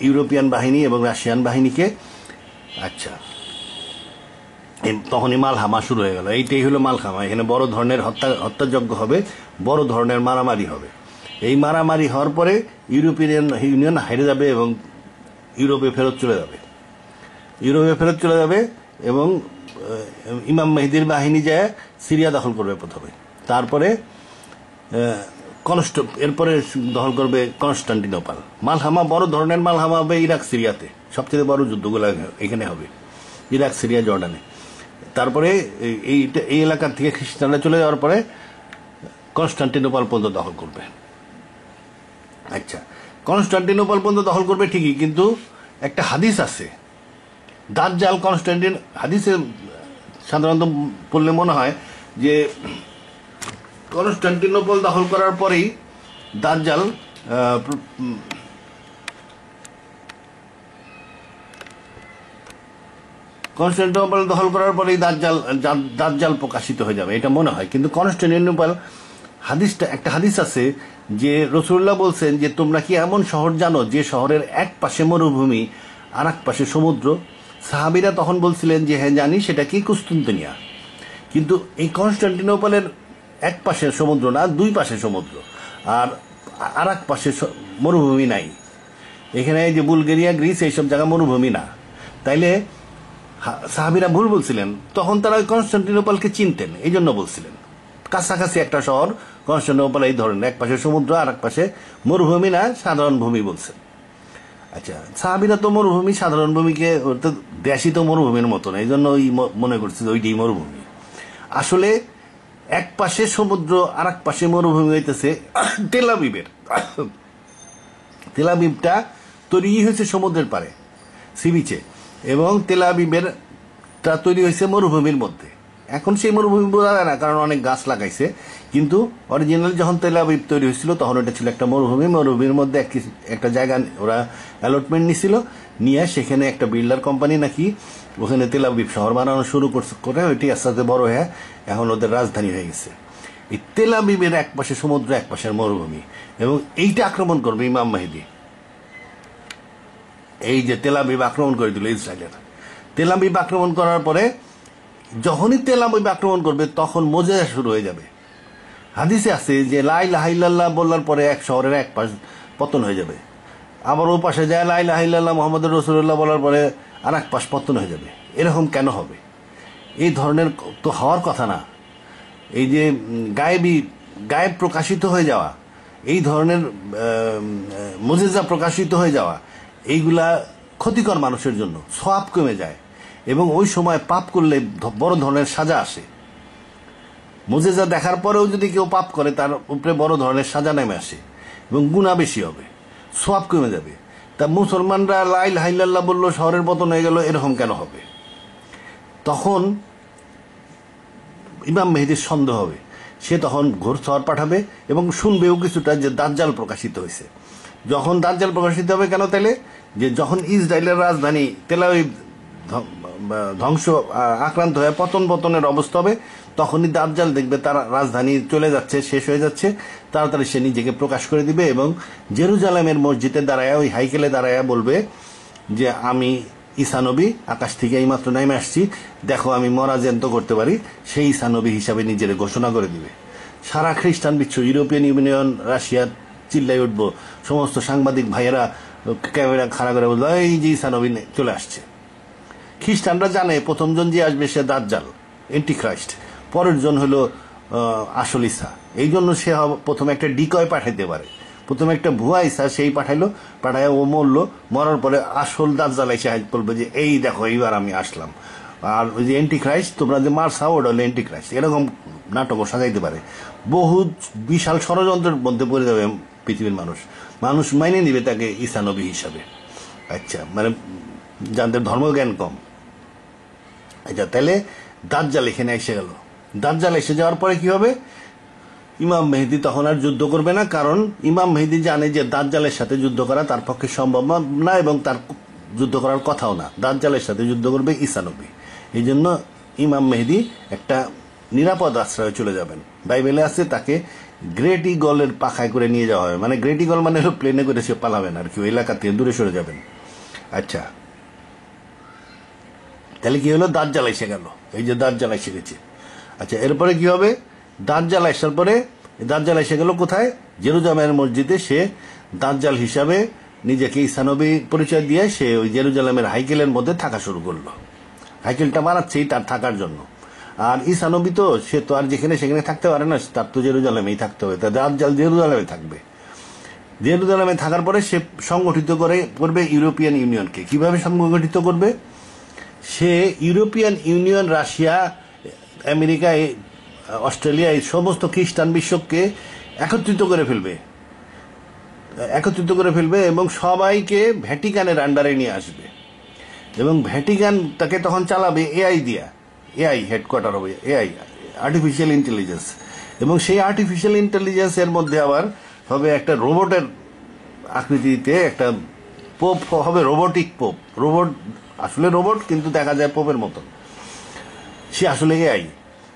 ইউরোপিয়ান বাহিনী এবং রাশিয়ান বাহিনীকে। আচ্ছা, তখনই মালহামা শুরু হয়ে গেল। এইটাই হলো মালহামা। এখানে বড় ধরনের হত্যাযজ্ঞ হবে, বড় ধরনের মারামারি হবে। এই মারামারি হওয়ার পরে ইউরোপিয়ান ইউনিয়ন হেরে যাবে এবং ইউরোপে ফেরত চলে যাবে এবং ইমাম মেহেদির বাহিনী যায় সিরিয়া দখল করবে প্রথমে, তারপরে এরপরে দখল করবে কনস্টান্টিনোপল। মালহামা, বড় ধরনের মালহামা হবে ইরাক সিরিয়াতে, সবচেয়ে বড় যুদ্ধগুলো এখানে হবে, ইরাক সিরিয়া জর্ডানে। তারপরে এই এলাকার থেকে খ্রিস্টানরা চলে যাওয়ার পরে কনস্টান্টিনোপল পর্যন্ত দখল করবে। আচ্ছা, কনস্টান্টিনোপল পর্যন্ত দখল করবে ঠিকই, কিন্তু একটা হাদিস আছে, দাজ্জাল হাদিসে সাধারণত পড়লে মনে হয় যে কনস্টান্টিনোপল দখল করার পরেই দাজ্জাল কনস্টান্টিনোপল দখল করার পরেই দাজ্জাল প্রকাশিত হয়ে যাবে, এটা মনে হয়। কিন্তু কনস্টান্টিনোপল একটা হাদিস আছে যে রাসূলুল্লাহ বলছেন যে তোমরা কি এমন শহর জানো যে শহরের এক পাশে মরুভূমি আর এক পাশে সমুদ্র? সাহাবীরা তখন বলছিলেন যে হ্যাঁ জানি, সেটা কি? কুস্তুনতুনিয়া। কিন্তু এই কনস্টান্টিনোপলের এক পাশে সমুদ্র না, দুই পাশে সমুদ্র, আর এক পাশে মরুভূমি নাই। এখানে এই যে বুলগেরিয়া, গ্রিস, এইসব জায়গা মরুভূমি না। তাইলে সাহাবীরা ভুল বলছিলেন, তখন তারা কনস্টান্টিনোপলকে চিনতেন, এই জন্য বলছিলেন কাছাকাছি একটা শহর কনস্টান্টিনোপল এই ধরনের, এক পাশে সমুদ্র আর এক পাশে মরুভূমি না, সাধারণ ভূমি বলছেন। আচ্ছা, সাহাবীরা তো মরুভূমি, সাধারণ ভূমিকে দেশই তো মরুভূমির মতো না, এই জন্য ওই মনে করছে ওইটাই মরুভূমি। আসলে এক পাশে সমুদ্র আর এক পাশে মরুভূমি হইতেছে তেল আবিবের। তেল আবিবটা তৈরি হয়েছে সমুদ্রের পারে, সি বিচে, এবং তেল আবিবের তা তৈরি হয়েছে মরুভূমির মধ্যে। এখন সেই মরুভূমি বোঝা যায় না, কারণ অনেক গাছ লাগাইছে, কিন্তু অরিজিনাল যখন তেল আবিব তৈরি হয়েছিল তখন ওটা ছিল একটা মরুভূমি। মরুভূমির মধ্যে একটা জায়গা ওরা অ্যালটমেন্ট নিছিল, নিয়ে সেখানে একটা বিল্ডার কোম্পানি নাকি ওখানে তেল আবিব শহর বানানো শুরু করে ওইটি আস্তে আস্তে বড় হয়ে এখন ওদের রাজধানী হয়ে গেছে। এই তেল আবিবের এক পাশে সমুদ্র, এক পাশের মরুভূমি, এবং এইটা আক্রমণ করবে ইমাম মেহেদী। এই যে তেল আবিব আক্রমণ করে দিল ইসরায়েলের, তেল আবিব আক্রমণ করার পরে যখনই তেল আবিব আক্রমণ করবে তখন মোজেজা শুরু হয়ে যাবে। হাদিসে আছে যে লা ইলাহা ইল্লাল্লাহ বলার পরে এক শহরের এক পাশ পতন হয়ে যাবে, আবার ও পাশে যায় লা ইলাহা ইল্লাল্লাহ মুহাম্মাদুর রাসূলুল্লাহ বলার পরে আর এক পাশ পতন হয়ে যাবে। এরকম কেন হবে? এই ধরনের তো হওয়ার কথা না। এই যে গায়েব প্রকাশিত হয়ে যাওয়া, এই ধরনের মুজিজা প্রকাশিত হয়ে যাওয়া, এইগুলা ক্ষতিকর মানুষের জন্য, সওয়াব কমে যায়, এবং ওই সময় পাপ করলে বড় ধরনের সাজা আসে। মুজিজা দেখার পরেও যদি কেউ পাপ করে তার উপরে বড় ধরনের সাজা নেমে আসে এবং গুনাহ বেশি হবে, সওয়াব কমে যাবে। তা মুসলমানরা লা ইলাহা ইল্লাল্লাহ বলল, শহরের পতন হয়ে গেল, এরকম কেন হবে? তখন ইমাম মেহেদীর সন্দেহ হবে, সে তখন ঘোড়সওয়ার পাঠাবে এবং শুনবেও কিছুটা যে দাজ্জাল প্রকাশিত হয়েছে। যখন দাজ্জাল প্রকাশিত হবে কেন তাইলে, যে যখন ইসরায়েলের রাজধানী তেল আবিব ধ্বংস আক্রান্ত হয়ে পতনের অবস্থা হবে, তখনই দাজ্জাল দেখবে তার রাজধানী চলে যাচ্ছে, শেষ হয়ে যাচ্ছে, তাড়াতাড়ি সে নিজেকে প্রকাশ করে দিবে এবং জেরুজালেমের মসজিদে দাঁড়ায়, ওই হাইকেলে দাঁড়ায় বলবে যে আমি ঈসা নবী আকাশ থেকে এইমাত্র নেমে আসছি, দেখো আমি মরা জ্যান্ত করতে পারি। সেই ঈসা নবী হিসাবে নিজের ঘোষণা করে দিবে। সারা খ্রিস্টান বিশ্ব, ইউরোপিয়ান ইউনিয়ন, রাশিয়া চিল্লাই উঠবো, সমস্ত সাংবাদিক ভাইয়েরা ক্যামেরা খাড়া করে বলবো এই যে ঈসা নবী চলে আসছে। খ্রিস্টানরা জানে প্রথমজন যে আসবে সে দাজ্জাল, এন্টিখ্রাইস্ট, পরের জন হলো আসল ঈসা। এই জন্য সে প্রথমে একটা ডিকয় পাঠাইতে পারে, প্রথমে একটা ভুয়া ঈসা সেই পাঠায় ও মরলো, মরার পরে আসল দাজ্জাল এসে বলবে যে এই দেখো এইবার আমি আসলাম। আর ওই যে এন্টিখ্রাইস্ট তোমরা যে মারছাও ওটা হলো এন্টিখ্রাইস্ট। এরকম নাটকও সাজাইতে পারে। বহু বিশাল ষড়যন্ত্রের মধ্যে পড়ে যাবে পৃথিবীর মানুষ মাইনে নিবে তাকে ঈসা নবী হিসাবে। আচ্ছা, মানে যাদের ধর্মজ্ঞান কম। আচ্ছা, তাহলে দাজ্জাল এখানে এসে গেল। দাজ্জাল এসে যাওয়ার পরে কি হবে? ইমাম মেহেদী তখন আর যুদ্ধ করবে না, কারণ ইমাম মেহেদী জানে যে দাজ্জালের সাথে যুদ্ধ করা তার পক্ষে সম্ভব না এবং তার যুদ্ধ করার কথাও না। দাজ্জালের সাথে যুদ্ধ করবে ঈসা নবী। এই জন্য ইমাম মেহেদী একটা নিরাপদ আশ্রয়ে চলে যাবেন। বাইবেলে আছে তাকে গ্রেট ইগলের পাখায় করে নিয়ে যাওয়া হবে, মানে গ্রেট ইগল মানে হলো প্লেনে করে সে পালাবেন আর কি, ওই এলাকা থেকে দূরে সরে যাবেন। আচ্ছা, তাহলে কি হলো? দাজ্জাল এসে গেল, এই যে দাজ্জাল এসে গেছে। আচ্ছা, এরপরে কি হবে? দাজ্জাল আসার পরে দাজ্জাল এসে গেল কোথায়? জেরুজালেমের মসজিদে সে দাজ্জাল হিসাবে নিজেকে ঈসা নবী পরিচয় দিয়ে সে ওই জেরুজালেমের হাইকেলের মধ্যে থাকা শুরু করলো। হাইকেলটা বানাচ্ছেই তার থাকার জন্য। আর ঈসা নবী তো সে তো আর যেখানে সেখানে থাকতে পারে না, তার তো জেরুজালেমেই থাকতে হবে। তা দাজ্জাল জেরুজালেমে থাকবে। জেরুজালেমে থাকার পরে সে সংগঠিত করবে ইউরোপিয়ান ইউনিয়নকে। কিভাবে সংগঠিত করবে? সে European union, Russia, America, Australia, এই সমস্ত খ্রিস্টান বিশ্বকে একত্রিত করে ফেলবে এবং সবাইকে ভ্যাটিকানের আন্ডারে নিয়ে আসবে এবং ভ্যাটিকান তাকে তখন চালাবে এআই দিয়া। এআই হেডকোয়ার্টার হবে, এআই, আর্টিফিশিয়াল ইন্টেলিজেন্স। এবং সেই আর্টিফিশিয়াল ইন্টেলিজেন্সের মধ্যে আবার হবে একটা রোবটের আকৃতিতে একটা পোপ হবে, রোবটিক পোপ। রোবট আসলে রোবট, কিন্তু দেখা যায় পোপের মতন। সে আসলে এআই।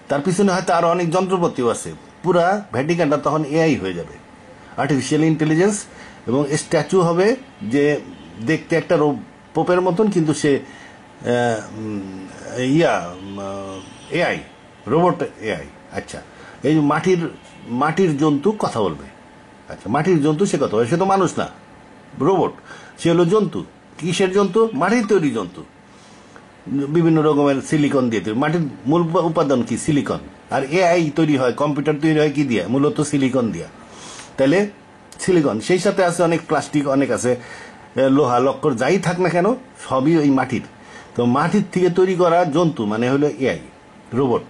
তার পিছনে হয়তো আরো অনেক যন্ত্রপাতিও আছে। পুরা ভ্যাটিকানটা তখন এআই হয়ে যাবে, আর্টিফিশিয়াল ইন্টেলিজেন্স। এবং স্ট্যাচু হবে যে দেখতে একটা পোপের মতন, কিন্তু সে এআই, রোবট এআই। আচ্ছা, এই মাটির জন্তু কথা বলবে। আচ্ছা, মাটির জন্তু সে কথা বলবে, সে তো মানুষ না, রোবট। সে হলো জন্তু। কিসের জন্তু? মাটির তৈরি জন্তু, বিভিন্ন রকমের সিলিকন দিয়ে তৈরি। মাটির মূল উপাদান কি? সিলিকন। আর এআই তৈরি হয়, কম্পিউটার তৈরি হয় কি দিয়া? মূলত সিলিকন দিয়া। তাহলে সিলিকন, সেই সাথে আছে অনেক প্লাস্টিক, অনেক আছে লোহা লক্কর, যাই থাক না কেন সবই ওই মাটির। তো মাটির থেকে তৈরি করা জন্তু মানে হলো এআই, রোবট।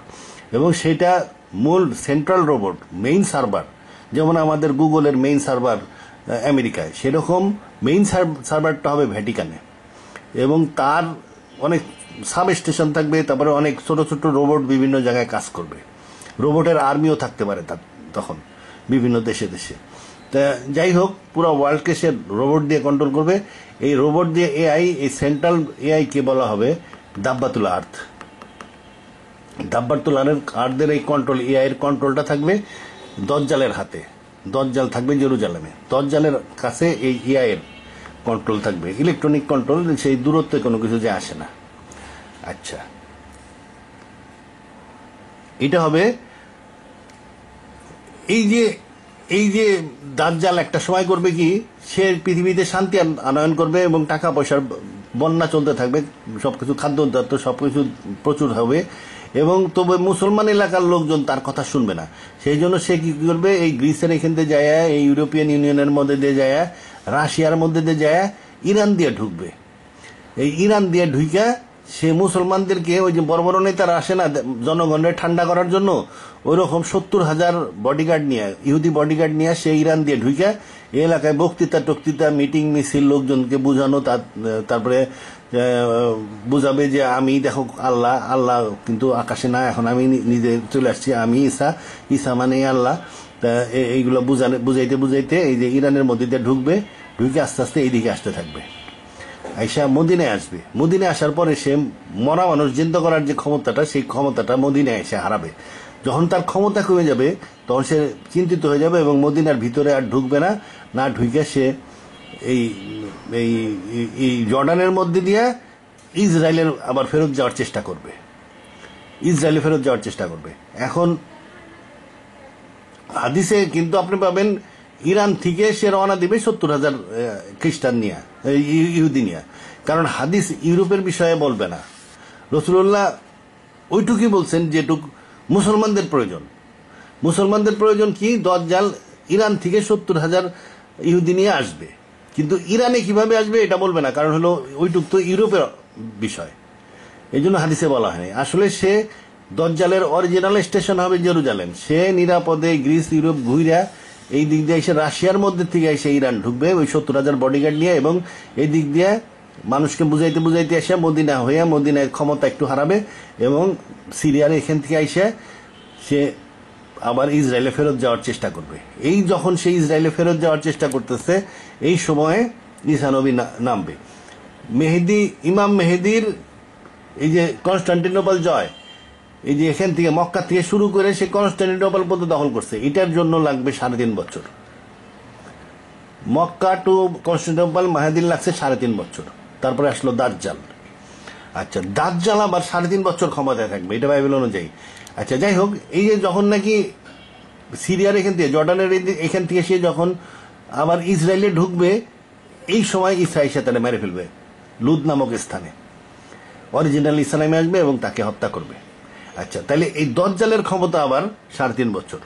এবং সেটা মূল সেন্ট্রাল রোবট, মেইন সার্ভার, যেমন আমাদের গুগলের মেইন সার্ভার আমেরিকায়, সেরকম মেইন সার্ভারটা হবে ভ্যাটিকানে, এবং তার অনেক সাব স্টেশন থাকবে, তারপরে অনেক ছোট ছোট রোবট বিভিন্ন জায়গায় কাজ করবে। রোবটের আর্মিও থাকতে পারে তখন বিভিন্ন দেশে দেশে। তা যাই হোক, পুরো ওয়ার্ল্ডকে সে রোবট দিয়ে কন্ট্রোল করবে। এই রোবট দিয়ে এআই, এই সেন্ট্রাল এআই কে বলা হবে দাব্বাতুল আর্থ। দাব্বাতুল আর্থের এই কন্ট্রোল, এআই এর কন্ট্রোলটা থাকবে দজ্জালের হাতে। দজ্জাল থাকবে জেরুজালেমে, দজ্জালের কাছে এই এআই এর কন্ট্রোল থাকবে, ইলেকট্রনিক কন্ট্রোল, সেই দূরত্বে কোনো কিছু যে আসে না। আচ্ছা, এটা হবে এই যে দাজ্জাল একটা সময় করবে কি, সে পৃথিবীতে শান্তি আনয়ন করবে এবং টাকা পয়সার বন্যা চলতে থাকবে, সবকিছু খাদ্যদ্রব্য সবকিছু প্রচুর হবে, এবং তবে মুসলমান এলাকার লোকজন তার কথা শুনবে না। সেই জন্য সে কি করবে, এই গ্রিসের এখান থেকে যায়, এই ইউরোপিয়ান ইউনিয়নের মধ্যে দিয়ে যায়, রাশিয়ার মধ্যে দিয়ে যায়, ইরান দিয়ে ঢুকবে। এই ইরান দিয়ে ঢুইকা সে মুসলমানদেরকে, ওই যে বড় বড় নেতারা আসে না জনগণের ঠান্ডা করার জন্য, ওই রকম 70,000 বডিগার্ড নিয়ে, ইহুদি বডিগার্ড নিয়ে সে ইরান দিয়ে ঢুইকা এই এলাকায় বক্তৃতা মিটিং মিছিল লোকজনকে বুঝানো, তারপরে বুঝাবে যে আমি দেখো আল্লাহ কিন্তু আকাশে না, এখন আমি নিজে চলে আসছি, আমি ঈসা মানে আল্লাহ। এইগুলো বুঝাইতে এই যে ইরানের মধ্যে দিয়ে ঢুকে আস্তে আস্তে এইদিকে আসতে থাকবে, আইসা মদিনায় আসবে। মদিনায় আসার পরে সে মরা মানুষ জিন্দা করার যে ক্ষমতাটা, সেই ক্ষমতাটা মদিনায় এসে হারাবে। যখন তার ক্ষমতা কমে যাবে তখন সে চিন্তিত হয়ে যাবে এবং মদিনার ভিতরে আর ঢুকবে না ঢুকে সে এই জর্ডানের মধ্যে দিয়ে ইসরায়েলের আবার ফেরত যাওয়ার চেষ্টা করবে। এখন হাদিসে কিন্তু আপনি পাবেন ইরান থেকে সে রওনা দিবে 70,000 খ্রিস্টান নিয়ে, ইহুদি নিয়ে, কারণ হাদিস ইউরোপের বিষয়ে বলবে না। রাসূলুল্লাহ ওইটুকুই বলছেন যেটুক মুসলমানদের প্রয়োজন কি, দজ্জাল ইরান থেকে 70,000 ইহুদি নিয়ে আসবে, কিন্তু ইরানে কিভাবে আসবে এটা বলবে না, কারণ হলো ওইটুক তো ইউরোপের বিষয়, এই জন্য হাদিসে বলা হয়নি। আসলে সে দজ্জালের অরিজিনাল স্টেশন হবে জেরুজালেম। সে নিরাপদে গ্রিস ইউরোপ ঘুরা এই দিক দিয়ে এসে রাশিয়ার মধ্যে থেকে এসে ইরান ঢুকবে ওই 70,000 বডিগার্ড নিয়ে, এবং এই দিক দিয়ে মানুষকে বুঝাইতে এসে মদিনায় ক্ষমতা একটু হারাবে, এবং সিরিয়ার এখান থেকে এসে সে আবার ইসরায়েলে ফেরত যাওয়ার চেষ্টা করবে। এই যখন সে ইসরায়েলে ফেরত যাওয়ার চেষ্টা করতেছে, এই সময়ে ঈসা নবী নামবে। ইমাম মেহেদির এই যে কনস্টান্টিনোপল জয়, এই যে এখান থেকে মক্কা থেকে শুরু করে সে কনস্টান্টিনোপল পর্যন্ত দখল করছে, এটার জন্য লাগবে 3.5 বছর। মক্কা টু কনস্টান্টিনোপল মেহেদির লাগছে 3.5 বছর। তারপরে আসলো দাজ্জাল। আচ্ছা, দাজ্জাল আবার 3.5 বছর ক্ষমতায় থাকবে, এটা বাইবেল অনুযায়ী। আচ্ছা, যাই হোক, এই যে যখন নাকি সিরিয়ার এখান থেকে, জর্ডানের এখান থেকে সে যখন আবার ইসরায়েলে ঢুকবে, এই সময় ঈসা এসে তারা মেরে ফেলবে লুদ নামক স্থানে, অরিজিনাল ইসলামে আসবে এবং তাকে হত্যা করবে। আচ্ছা, তাহলে এই দজ্জালের ক্ষমতা আবার 3.5 বছর।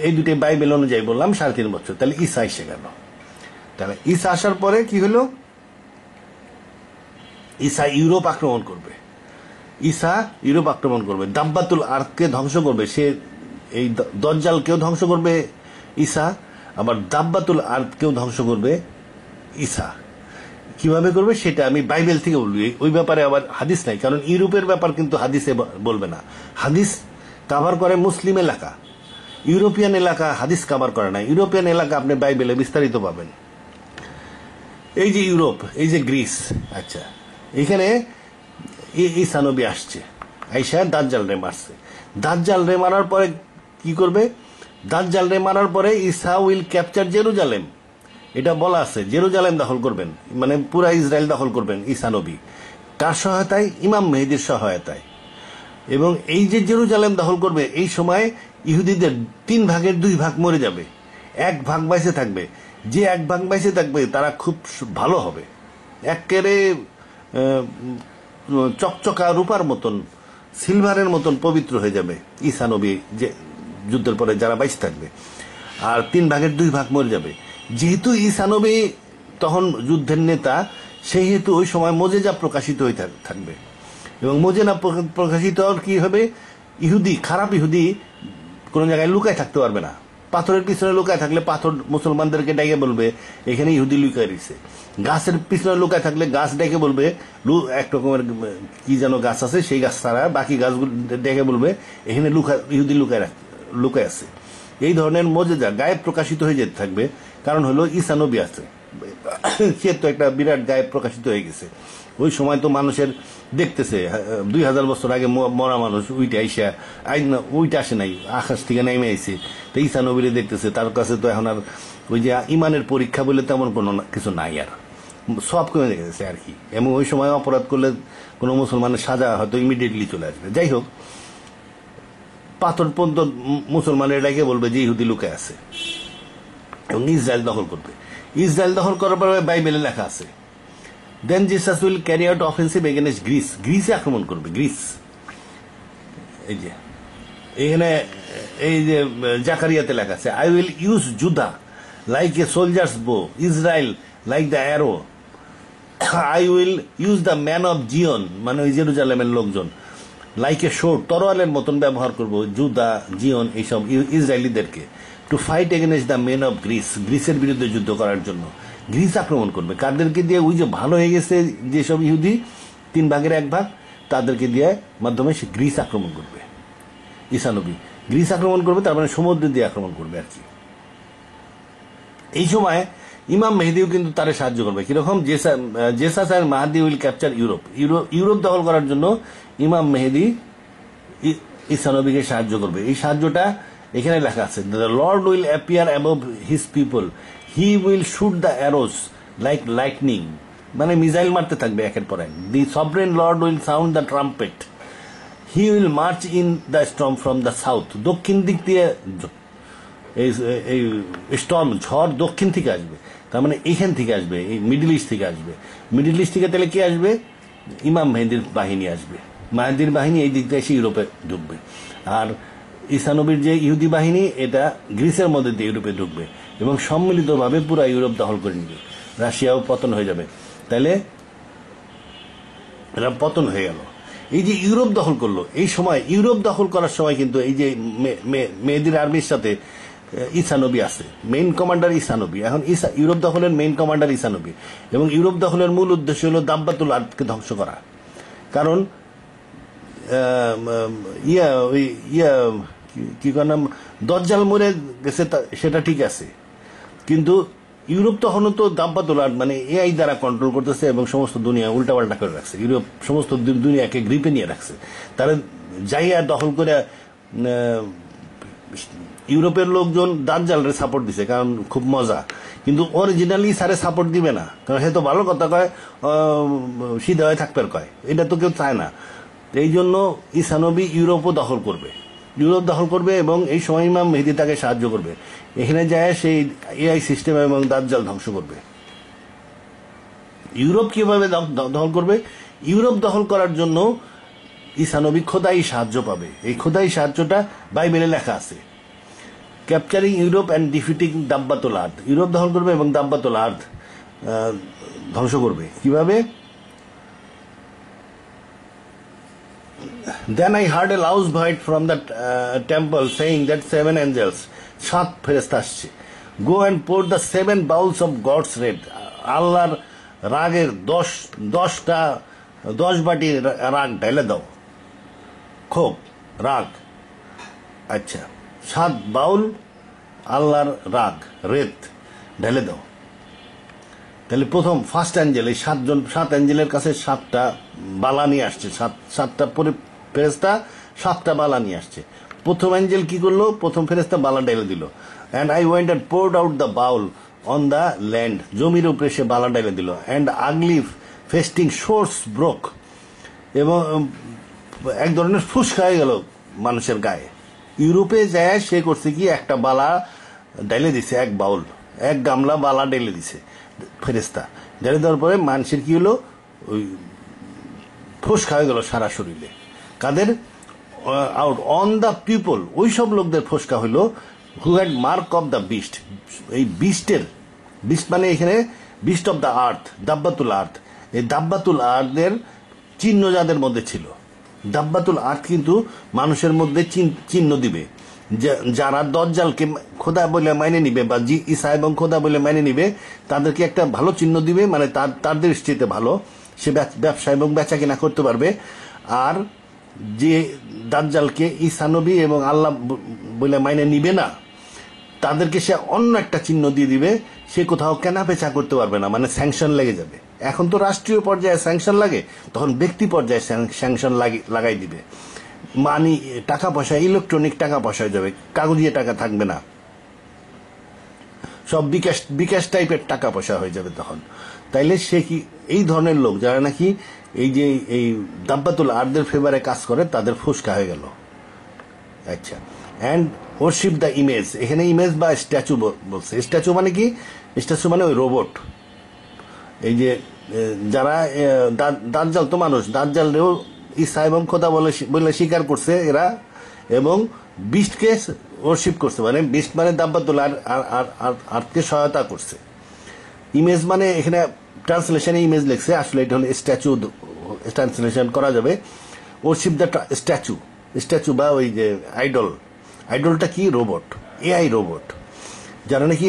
এই দুটি বাইবেল অনুযায়ী বললাম 3.5 বছর। তাহলে ঈসা এসে গেল। তাহলে ঈসা আসার পরে কি হলো, ঈসা ইউরোপ আক্রমণ করবে, দাব্বাতুল আর্থকে ধ্বংস করবে। সে এই দজ্জালকেও ধ্বংস করবে ঈসা, আবার দাব্বাতুল আর্থকেও ধ্বংস করবে ঈসা। কিভাবে করবে সেটা আমি বাইবেল থেকে বলবি, ওই ব্যাপারে আবার হাদিস নাই, কারণ ইউরোপের ব্যাপার কিন্তু হাদিসে বলবে না। হাদিস কাভার করে মুসলিম এলাকা, ইউরোপিয়ান এলাকা হাদিস কাভার করে না। ইউরোপিয়ান এলাকা আপনি বাইবেলে বিস্তারিত পাবেন। এই যে ইউরোপ, এই যে গ্রিস, আচ্ছা, এখানে ঈসা নবী আসছে, আইসা দাজ্জাল রে মারছে। দাজ্জাল রে মারার পরে কি করবে, দাজ্জাল রে মারার পরে ঈসা উইল ক্যাপচার জেরুজালেম, এটা বলা আছে। জেরুজালেম দখল করবেন, মানে পুরা ইসরায়েল দখল করবেন ঈসা নবী। কার সহায়তায়? ইমাম মেহেদির সহায়তায়। এবং এই যে জেরুজালেম দখল করবে, এই সময় ইহুদিদের 3 ভাগের 2 ভাগ মরে যাবে, 1 ভাগ বাইসে থাকবে। যে 1 ভাগ বাইসে থাকবে তারা খুব ভালো হবে, একেবারে চকচকা রূপার মতন, সিলভারের মতন পবিত্র হয়ে যাবে ঈসা নবী যে যুদ্ধের পরে যারা বাইসে থাকবে। আর 3 ভাগের 2 ভাগ মরে যাবে। যেহেতু ঈসা নবী তখন যুদ্ধের নেতা, সেই হেতু ওই সময় মোজেজা প্রকাশিত হয়ে থাকবে, এবং মোজেজা প্রকাশিত কি হবে, ইহুদি, খারাপ ইহুদি কোনো জায়গায় লুকায় থাকতে পারবে না। পাথরের পিছনে লুকায় থাকলে পাথর মুসলমানদেরকে ডেকে বলবে এখানে ইহুদি লুকায় রয়েছে। গাছের পিছনে লুকায় থাকলে গাছ ডেকে বলবে এক রকমের কি যেন গাছ আছে, সেই গাছ ছাড়া বাকি গাছগুলো ডেকে বলবে এখানে ইহুদি লুকায় আছে। এই ধরনের মজেজা গায়েব প্রকাশিত হয়ে যেতে থাকবে। কারণ হলো ঈসা নবী আছে, সে তো একটা বিরাট গায়েব প্রকাশিত হয়ে গেছে। ওই সময় তো মানুষের দেখতেছে 2000 বছর আগে মরা মানুষ উইটা আইসা উইটা আসে নাই, আকাশ থেকে নেমে আইছে। তো ঈসা নবীরে দেখতেছে, তার কাছে তো এখন আর ওই যে ইমানের পরীক্ষা বলে তেমন কোনো কিছু নাই, আর সব কমে গেছে আর কি। এবং ওই সময় অপরাধ করলে কোনো মুসলমানের সাজা হয়তো ইমিডিয়েটলি চলে আসবে। যাই হোক, পাথর পর্যন্ত মুসলমানের ডাকে বলবে যে ইহুদি লুকায় আছে এবং ইসরায়েল দখল করবে। ইসরায়েল দখল করার পরে বাইবেলে লেখা আছে then Jesus will carry out offensive against Greece. গ্রিসে আক্রমণ করবে, গ্রিস। এই যে এখানে এই যে জাকারিয়াতে লেখা আছে I will use Judah like a soldiers bow, Israel like the arrow, I will use the man of Zion, মানে ওই জেরুজালেমের লোকজন, লাইক এ শোর, তরোয়ালের মতন ব্যবহার করবো জুদা জিয়ন এইসব ইসরায়েলিদেরকে, to fight against the men of Greece, গ্রিসের বিরুদ্ধে যুদ্ধ করার জন্য। গ্রিস আক্রমণ করবে কাদেরকে দিয়ে? ওই যে ভালো হয়ে গেছে যেসব ইহুদি 3 ভাগের 1 ভাগ, তাদেরকে দিয়ে মাধ্যমে সে গ্রিস আক্রমণ করবে। ঈসা নবী গ্রিস আক্রমণ করবে, তার মানে সমুদ্র দিয়ে আক্রমণ করবে আর কি। এই সময় ইমাম মেহেদিও কিন্তু তারে সাহায্য করবে। কিরকম? জেসাস আর মাহাদি উইল ক্যাপচার ইউরোপ দখল করার জন্য ইমাম মেহেদি ঈসা নবীকে সাহায্য করবে। এই সাহায্যটা এখানে লেখা আছে, the lord will appear above his people, he will shoot the arrows like lightning, মানে মিসাইল মারতে থাকবে একের পর এক। The sovereign lord will sound the trumpet, he will march in the storm from the south, দক্ষিণ দিক দিয়ে এই স্টর্ম ঝড় দক্ষিণ থেকে আসবে, তার মানে এইখান থেকে আসবে, এই মিডল ইস্ট থেকে আসবে। মিডল ইস্ট থেকে তাহলে কে আসবে? ইমাম মেহেদির বাহিনী আসবে। মেহেদির বাহিনী এই দিকটা এসে ইউরোপে ঢুকবে, আর ঈসা নবীর যে ইহুদি বাহিনী এটা গ্রিসের মধ্যে দিয়ে ইউরোপে ঢুকবে এবং সম্মিলিতভাবে পুরো ইউরোপ দখল করে নিবে। রাশিয়াও পতন হয়ে যাবে। তাহলে এরা পতন হয়ে গেল। এই যে ইউরোপ দখল করলো, এই সময় ইউরোপ দখল করার সময় কিন্তু এই যে মেহেদির আর্মির সাথে ঈসা নবী আছে, মেইন কমান্ডার ঈসা নবী। এখন ইউরোপ দখলের মেইন কমান্ডার ঈসা নবী, এবং ইউরোপ দখলের মূল উদ্দেশ্য হলো দাব্বাতুল আরদকে ধ্বংস করা। কারণ কি নাম দজ্জাল মরে গেছে সেটা ঠিক আছে, কিন্তু ইউরোপ তখনও তো দাব্বাতুল আরদ মানে এআই দ্বারা কন্ট্রোল করতেছে এবং সমস্ত দুনিয়া উল্টাপাল্টা করে রাখছে। ইউরোপ সমস্ত দুনিয়াকে গ্রিপে নিয়ে রাখছে। তারা যাইয়া দখল করে ইউরোপের লোকজন দাজ্জালের সাপোর্ট দিছে, কারণ খুব মজা, কিন্তু অরিজিনালি স্যারে সাপোর্ট দিবে না, কারণ সে তো ভালো কথা কয়, সিধা হয়ে থাকবে কয়, এটা তো কেউ চায় না। এই জন্য ঈসা নবী ইউরোপও দখল করবে, ইউরোপ দখল করবে এবং এই সময় ইমাম মেহেদী তাকে সাহায্য করবে। এখানে যায় সেই এআই সিস্টেম এবং দাজ্জাল ধ্বংস করবে। ইউরোপ কিভাবে দখল করবে? ইউরোপ দখল করার জন্য ঈসা নবী খোদাই সাহায্য পাবে। এই খোদাই সাহায্যটা বাইবেলে লেখা আছে, ক্যাপচারিং ইউরোপ অ্যান্ড ডিফিটিং দাব্বাতুল আরদ। ইউরোপ দখল করবে এবং দাব্বাতুল আরদ ধ্বংস করবে। কিভাবে? Then I heard a loud voice from the temple saying that 7 angels, 7 ফেরেশতা আসছে, go and pour the 7 bowls of God's wrath, আল্লাহর রাগের 10 বাটি রাগ ঢেলে দাও, ক্ষোভ রাগ। আচ্ছা, 7 বাউল আল্লাহর রাগ রেত ঢেলে দাও। তাহলে প্রথম ফার্স্ট অ্যাঞ্জেল, এই 7 অ্যাঞ্জেলের কাছে 7টা বালা নিয়ে আসছে, 7টা ফেরেশতা 7টা বালা নিয়ে আসছে। প্রথম অ্যাঞ্জেল কি করলো? প্রথম ফেরেশতা বালা ঢেলে দিল। And I went and poured out the Baul on the land, জমির উপরে সে বালা ঢেলে দিল। অ্যান্ড আগলি ফেস্টিং সোর্স ব্রোক, এবং এক ধরনের ফুসকা হয়ে গেল মানুষের গায়ে। ইউরোপে যায় সে করছে কি, একটা বালা ঢেলে দিছে, এক বাউল, এক গামলা বালা ঢেলে দিছে ফেরেশতা। ঢেলে দেওয়ার পরে মানুষের কি হলো? ওই ফুসকা হয়ে গেল সারা শরীরে। কাদের? আউট অন দ্য পিপল, ওই সব লোকদের ফুসকা হইলো who had mark of the beast. এই বিস্টের, বিস্ট মানে এখানে বিস্ট অফ দ্য আর্থ, দাব্বাতুল আর্থ। এই দাব্বাতুল আর্থের চিহ্ন যাদের মধ্যে ছিল, দাব্বাতুল আর্থ কিন্তু মানুষের মধ্যে চিহ্ন দিবে, যারা দজ্জালকে খোদা বলে মাইনে নিবে বা ঈসা এবং খোদা বলে মাইনে নিবে তাদেরকে একটা ভালো চিহ্ন দিবে, মানে তার দৃষ্টিতে ভালো, সে ব্যবসা এবং বেচা কিনা করতে পারবে। আর যে দাজ্জালকে ঈসা নবী এবং আল্লাহ বলে মাইনে নিবে না তাদেরকে সে অন্য একটা চিহ্ন দিয়ে দিবে, সে কোথাও কেনা বেচা করতে পারবে না, মানে স্যাংশন লেগে যাবে। এখন তো রাষ্ট্রীয় পর্যায়ে স্যাংশন লাগে, তখন ব্যক্তি পর্যায়ে স্যাংশন লাগাই দিবে। মানি টাকা পয়সা ইলেকট্রনিক টাকা পয়সা হয়ে যাবে, কাগজীয় টাকা থাকবে না, সব বিকাশ টাইপের টাকা পয়সা হয়ে যাবে তখন। তাইলে সে কি এই ধরনের লোক যারা নাকি এই যে এই দাব্বাতুল আর্থের ফেভারে কাজ করে তাদের ফুসকা হয়ে গেল। আচ্ছা, অ্যান্ড ওরশিপ দ্য ইমেজ, এখানে ইমেজ বা স্ট্যাচু বলছে। স্ট্যাচু মানে কি? স্ট্যাচু মানে ওই রোবট। এই যে যারা দাজ্জাল তো মানুষ, দাজ্জালরেও ঈসা এবং খোদা বলে স্বীকার করছে এরা, এবং বিস্টকে ওরশিপ করছে, মানে বিস্ট মানে দাব্বাতুল আর্থকে সহায়তা করছে। ইমেজ মানে এখানে ট্রান্সলেশনে ইমেজ লিখছে, আসলে এটা হলো স্ট্যাচু ট্রান্সলেশন করা যাবে। ওরশিপ দ্য স্ট্যাচু বা ওই যে আইডলটা কি? রোবট, এআই রোবট, যারা নাকি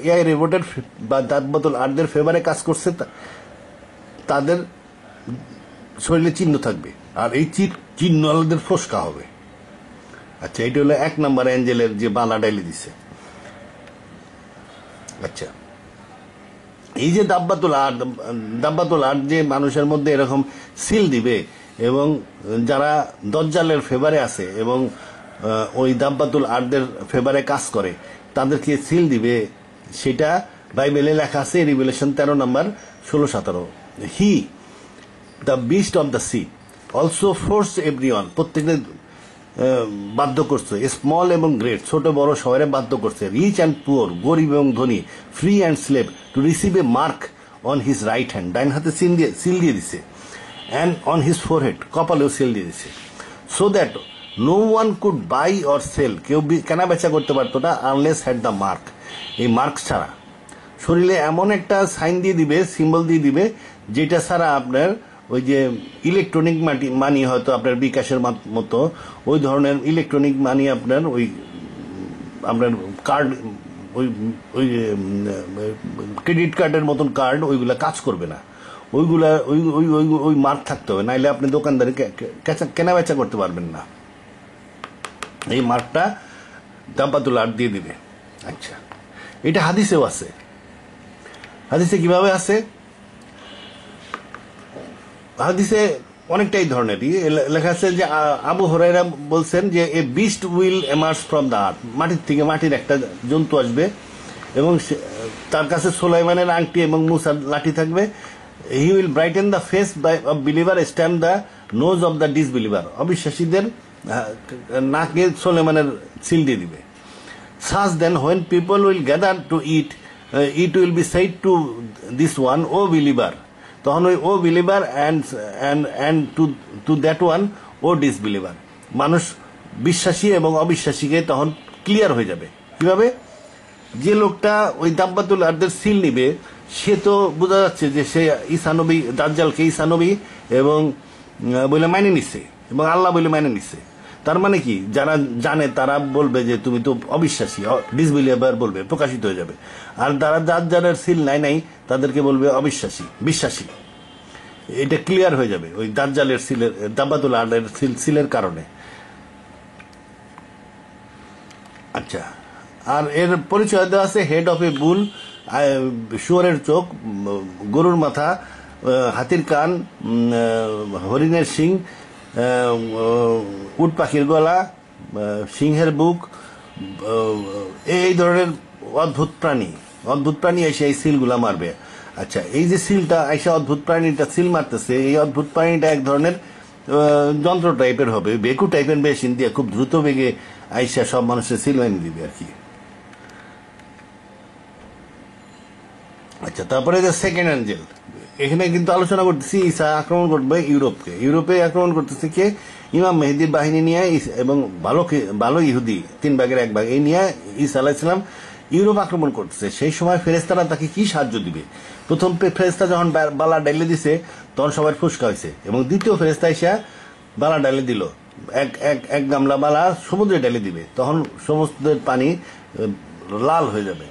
এআই রোবটের বা দাব্বাতুল আর্থের ফেভারে কাজ করছে তাদের শরীরে চিহ্ন থাকবে, আর এই চিহ্ন আলাদের ফসকা হবে। আচ্ছা, এটা হলো 1 নম্বর অ্যাঞ্জেলের যে বালা ডাইলি দিছে। আচ্ছা, এই যে দাব্বাতুল আর্থ যে মানুষের মধ্যে এরকম সিল দিবে, এবং যারা দজ্জালের ফেভারে আছে এবং ওই দাব্বাতুল আর্থের ফেভারে কাজ করে তাদেরকে সিল দিবে, সেটা বাইবেলে লেখা আছে, revelation 13 number 16-17। He the beast of the sea also force everyone, প্রত্যেককে বাধ্য করছে, স্মল এবং গ্রেট, ছোট বড় শহরে বাধ্য করছে, রিচ অ্যান্ড পুয়ার, গরিব এবং ধনী, free and slave, to receive a mark on his right hand, ডাইন হাতে সিল দিয়ে দিছে, অ্যান্ড অন হিজ ফোরহেড, কপালেও সিল দিয়ে দিছে, so that no one could buy or sell, কেউ কেনা বেচা করতে পারতো না, আনলেস হ্যাড দ্য মার্ক, এই মার্ক ছাড়া। শরীরে এমন একটা সাইন দিয়ে দিবে, সিম্বল দিয়ে দিবে, যেটা ছাড়া আপনার ওই যে ইলেকট্রনিক মানি, হয়তো আপনার বিকাশের মতো ওই ধরনের ইলেকট্রনিক মানি, আপনার কার্ড, ওই ক্রেডিট কার্ডের মতন কার্ড, ওইগুলা কাজ করবে না, ওইগুলা ওই মার্ক থাকতে হবে, নাইলে আপনি দোকানদারি কেনা বেচা করতে পারবেন না। এই মার্কটা দাব্বাতুল আর্থ দিয়ে দিবে। আচ্ছা, এটা হাদিসেও আছে। হাদিসে কিভাবে আছে? হাদিসে অনেকটাই ধরনেরই লেখা আছে যে আবু হুরায়রা বলছেন যে a beast will emerge from the earth, মাটির একটা জন্তু আসবে, এবং তার কাছে সুলাইমানের আংটি এবং মুসার লাঠি থাকবে। He will brighten the face of believer, stamp the nose of the disbeliever, অবিশ্বাসীদের নাকে সুলাইমানের সিল দিয়ে দিবে। Such then when people will gather to eat, it will be said to this one, O believer, তখন ওই O believer and to that one O disbeliever, মানুষ বিশ্বাসী এবং অবিশ্বাসীকে তখন ক্লিয়ার হয়ে যাবে। কিভাবে? যে লোকটা ওই দাব্বাতুল আর্থের সিল নিবে, সে তো বোঝা যাচ্ছে যে সে ঈসা নবী, দাজ্জালকে ঈসা নবী এবং বলে মাইনে নিচ্ছে, এবং আল্লাহ বলে মাইনে নিচ্ছে। তার মানে কি, যারা জানে তারা বলবে যে তুমি তো অবিশ্বাসী, ডিসবিলিভার বলবে, প্রকাশিত হয়ে যাবে। আর যারা দাজ্জালের সিল নাই তাদেরকে বলবে বিশ্বাসী। এটা ক্লিয়ার হয়ে যাবে ওই দাজ্জালের সিলের, দাব্বাতুল আর্থের সিলের কারণে। আচ্ছা, আর এর পরিচয় দেওয়া আছে হেড অফ এ বুল, শুয়োরের চোখ, গরুর মাথা, হাতির কান, হরিণের শিং, উট পাখির গলা, সিংহের বুক, এই ধরনের অদ্ভুত প্রাণী এসে এই সিলগুলা মারবে। আচ্ছা, এই যে সিলটা এসে অদ্ভুত প্রাণীটা সিল মারতেছে, এই অদ্ভুত প্রাণীটা এক ধরনের যন্ত্র টাইপের হবে, বেকু টাইপের মেশিন দিয়ে খুব দ্রুত বেগে আইসা সব মানুষের সিল মাইনে দিবে আর কি। আচ্ছা, তারপরে যে সেকেন্ড অ্যাঞ্জেল, এখানে কিন্তু আলোচনা করতেছি ঈসা আক্রমণ করবে ইউরোপে আক্রমণ করতেছে কে? ইমাম মেহেদির বাহিনী নিয়ে, এবং ভালো ইহুদি 3 ভাগের 1 ভাগ এই নিয়ে ঈসা আলাইহিস সালাম ইউরোপ আক্রমণ করতেছে। সেই সময় ফেরেশতারা তাকে কি সাহায্য দিবে? প্রথম ফেরেশতা যখন বালা ডাইলে দিছে তখন সবার ফুসকা হয়েছে, এবং দ্বিতীয় ফেরেশতা এসে বালা ডালে দিল, এক এক এক গামলা বালা সমুদ্রে ডালে দিবে, তখন সমুদ্রের পানি লাল হয়ে যাবে।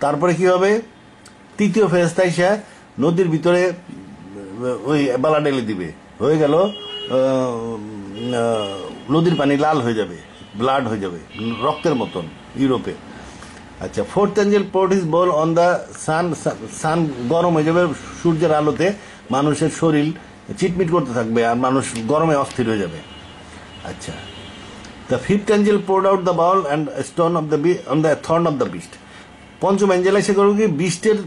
তারপরে কি হবে, তৃতীয় ফেরেশতা এসে নদীর ভিতরে ওই বালা ঢেলে দিবে, হয়ে গেল নদীর পানি লাল হয়ে যাবে, ব্লাড হয়ে যাবে, রক্তের মতন ইউরোপে। আচ্ছা, fourth angel poured his bowl on the sun, sun গরম হয়ে যাবে সূর্যের আলোতে, মানুষের শরীর চিটমিট করতে থাকবে আর মানুষ গরমে অস্থির হয়ে যাবে। আচ্ছা, the fifth angel poured out the bowl and stone of the on the throne of the beast. পঞ্চম এঞ্জেল এসে করবে কি, বিস্টের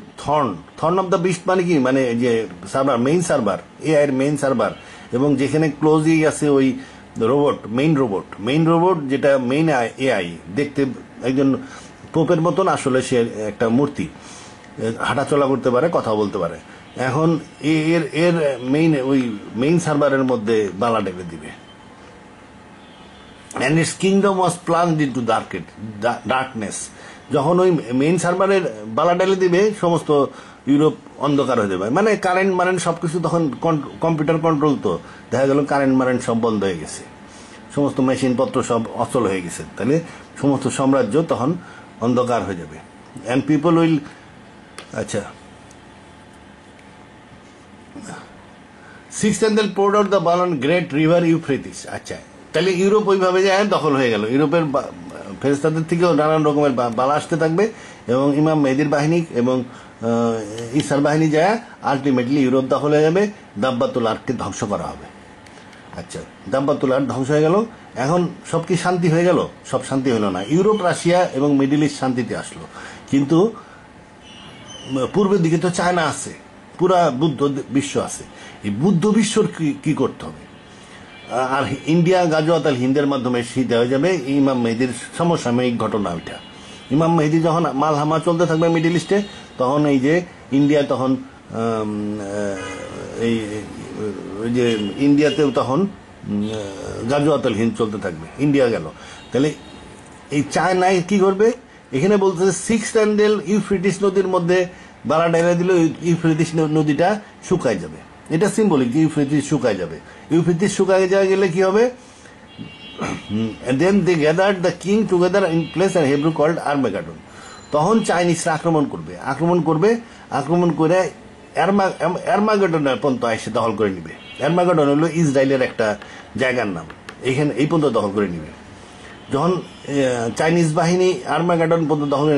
থর্ন অফ দ্য বিস্ট মানে কি, মানে যে সার্ভার, মেইন সার্ভার, এআই এর মেইন সার্ভার, এবং যেখানে ক্লোজই আছে ওই রোবট, মেইন রোবট যেটা মেইন এআই, দেখতে একজন পোপের মতন, আসলে সে একটা মূর্তি, হাঁটাচলা করতে পারে, কথা বলতে পারে। এখন এর মেইন সার্ভারের মধ্যে বালা ঢেলে দিবে। And its kingdom was plunged into darkness. যখন ওই মেইন সার্ভারের বালা ঢেলে দিবে, সমস্ত ইউরোপ অন্ধকার হয়ে যাবে, মানে কারেন্ট সবকিছু, তখন কম্পিউটার কন্ট্রোল, তো দেখা গেল কারেন্ট সব বন্ধ হয়ে গেছে, সমস্ত মেশিনপত্র সব অচল হয়ে গেছে, তাহলে সমস্ত সাম্রাজ্য তখন অন্ধকার হয়ে যাবে। অ্যান্ড পিপল উইল, আচ্ছা, sixth angel poured out the bowl on great river Euphrates. আচ্ছা, তাহলে ইউরোপ ওইভাবে যায় দখল হয়ে গেল, ইউরোপের ফেরেশতাদের থেকেও নানান রকমের বালা আসতে থাকবে, এবং ইমাম মেহেদির বাহিনী এবং ঈসার বাহিনী যায়, আলটিমেটলি ইউরোপ দখল হয়ে যাবে, দাব্বাতুল আর্ককে ধ্বংস করা হবে। আচ্ছা, দাব্বাতুল আর্ক ধ্বংস হয়ে গেল, এখন সব কি শান্তি হয়ে গেল? সব শান্তি হলো না। ইউরোপ, রাশিয়া এবং মিডল ইস্ট শান্তিতে আসলো, কিন্তু পূর্বের দিকে তো চায়না আছে, পুরা বুদ্ধ বিশ্ব আছে। এই বুদ্ধ বিশ্বর কি করতে হবে? আর ইন্ডিয়া গাজওয়াত আল হিন্দের মাধ্যমে শীত হয়ে যাবে ইমাম মেহেদির সমসাময়িক ঘটনা ওইটা। ইমাম মেহেদি যখন মালহামা চলতে থাকবে মিডল ইস্টে, তখন এই যে ইন্ডিয়া, তখন এই যে ইন্ডিয়াতেও তখন গাজওয়াত আল হিন্দ চলতে থাকবে, ইন্ডিয়া গেল। তাহলে এই চায়নায় কি করবে? এখানে বলতেছে সিক্স এঞ্জেল ইউফ্রেটিস নদীর মধ্যে বালা ঢেলে দিল, ইউফ্রেটিস নদীটা শুকায় যাবে। এটা সিম্বলিক, ইউফ্রেটিস শুকায় যাবে। ইউফ্রেটিস শুকায় যাওয়া গেলে কি হবে? Then they gathered the king together in place and Hebrew called Armageddon. তখন চাইনিজরা আক্রমণ করে অ্যারমাগেডনের পর্যন্ত এসে দখল করে নিবে। অ্যারমাগেডন হলো ইসরায়েলের একটা জায়গার নাম, এখানে এই পর্যন্ত দখল করে নিবে। যখন চাইনিজ বাহিনী আর্মাগেডন পর্যন্ত দখল,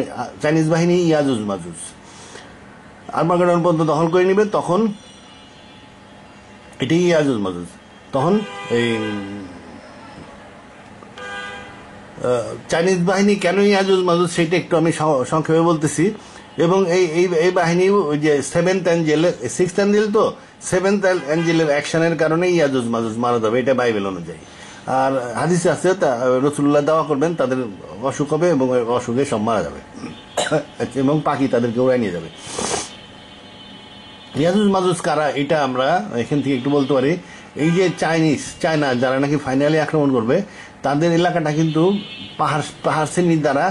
চাইনিজ বাহিনী ইয়াজুজ মাজুজ আর্মাগেডন পর্যন্ত দখল করে নিবে, তখন এটাই ইয়াজুজ মাজুজ। তখন এই চাইনিজ বাহিনী কেন ইয়াজুজ মাজুজ সেটা একটু আমি সংক্ষেপে বলতেছি। এবং এই বাহিনী ওই যে সেভেন্থ এঞ্জেল, সিক্সথ এঞ্জেল তো, সেভেন্থ এঞ্জেলের অ্যাকশনের কারণে ইয়াজুজ মাজুজ মারা যাবে, এটা বাইবেল অনুযায়ী। আর হাদিসে আছে রাসূলুল্লাহ দাওয়া করবেন তাদের অসুখ হবে এবং অসুখে সব মারা যাবে এবং পাখি তাদেরকে উড়াই নিয়ে যাবে। ইয়াজুজ মাজুজ কারা, এটা আমরা এখান থেকে একটু বলতে পারি। এই যে চায়না যারা নাকি ফাইনালি আক্রমণ করবে, তাদের এলাকাটা কিন্তু পাহাড় শ্রেণীর দ্বারা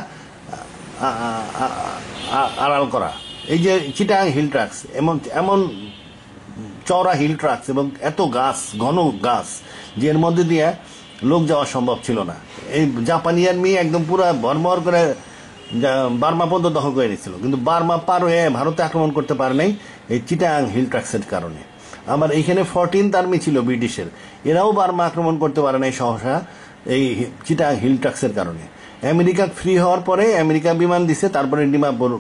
আড়াল করা। এই যে চিটাং হিল ট্রাক্স, এমন চওড়া হিল ট্রাক্স এবং এত গাছ, ঘন গাছ, যে এর মধ্যে দিয়ে লোক যাওয়া সম্ভব ছিল না। এই জাপানি আর্মি একদম পুরা ভরমর করে বার্মা পর্যন্ত দখল করে নিচ্ছিল, কিন্তু বার্মা পার হয়ে ভারতে আক্রমণ করতে পারে নাই এই চিটাং হিল ট্রাক্সের কারণে। আবার এইখানে 14th আর্মি ছিল ব্রিটিশের, এরাও বার্মা আক্রমণ করতে পারে নাই সহসা এই চিটাং হিল ট্রাক্সের কারণে। আমেরিকা ফ্রি হওয়ার পরে আমেরিকা বিমান দিছে, তারপরে ডিমাপুর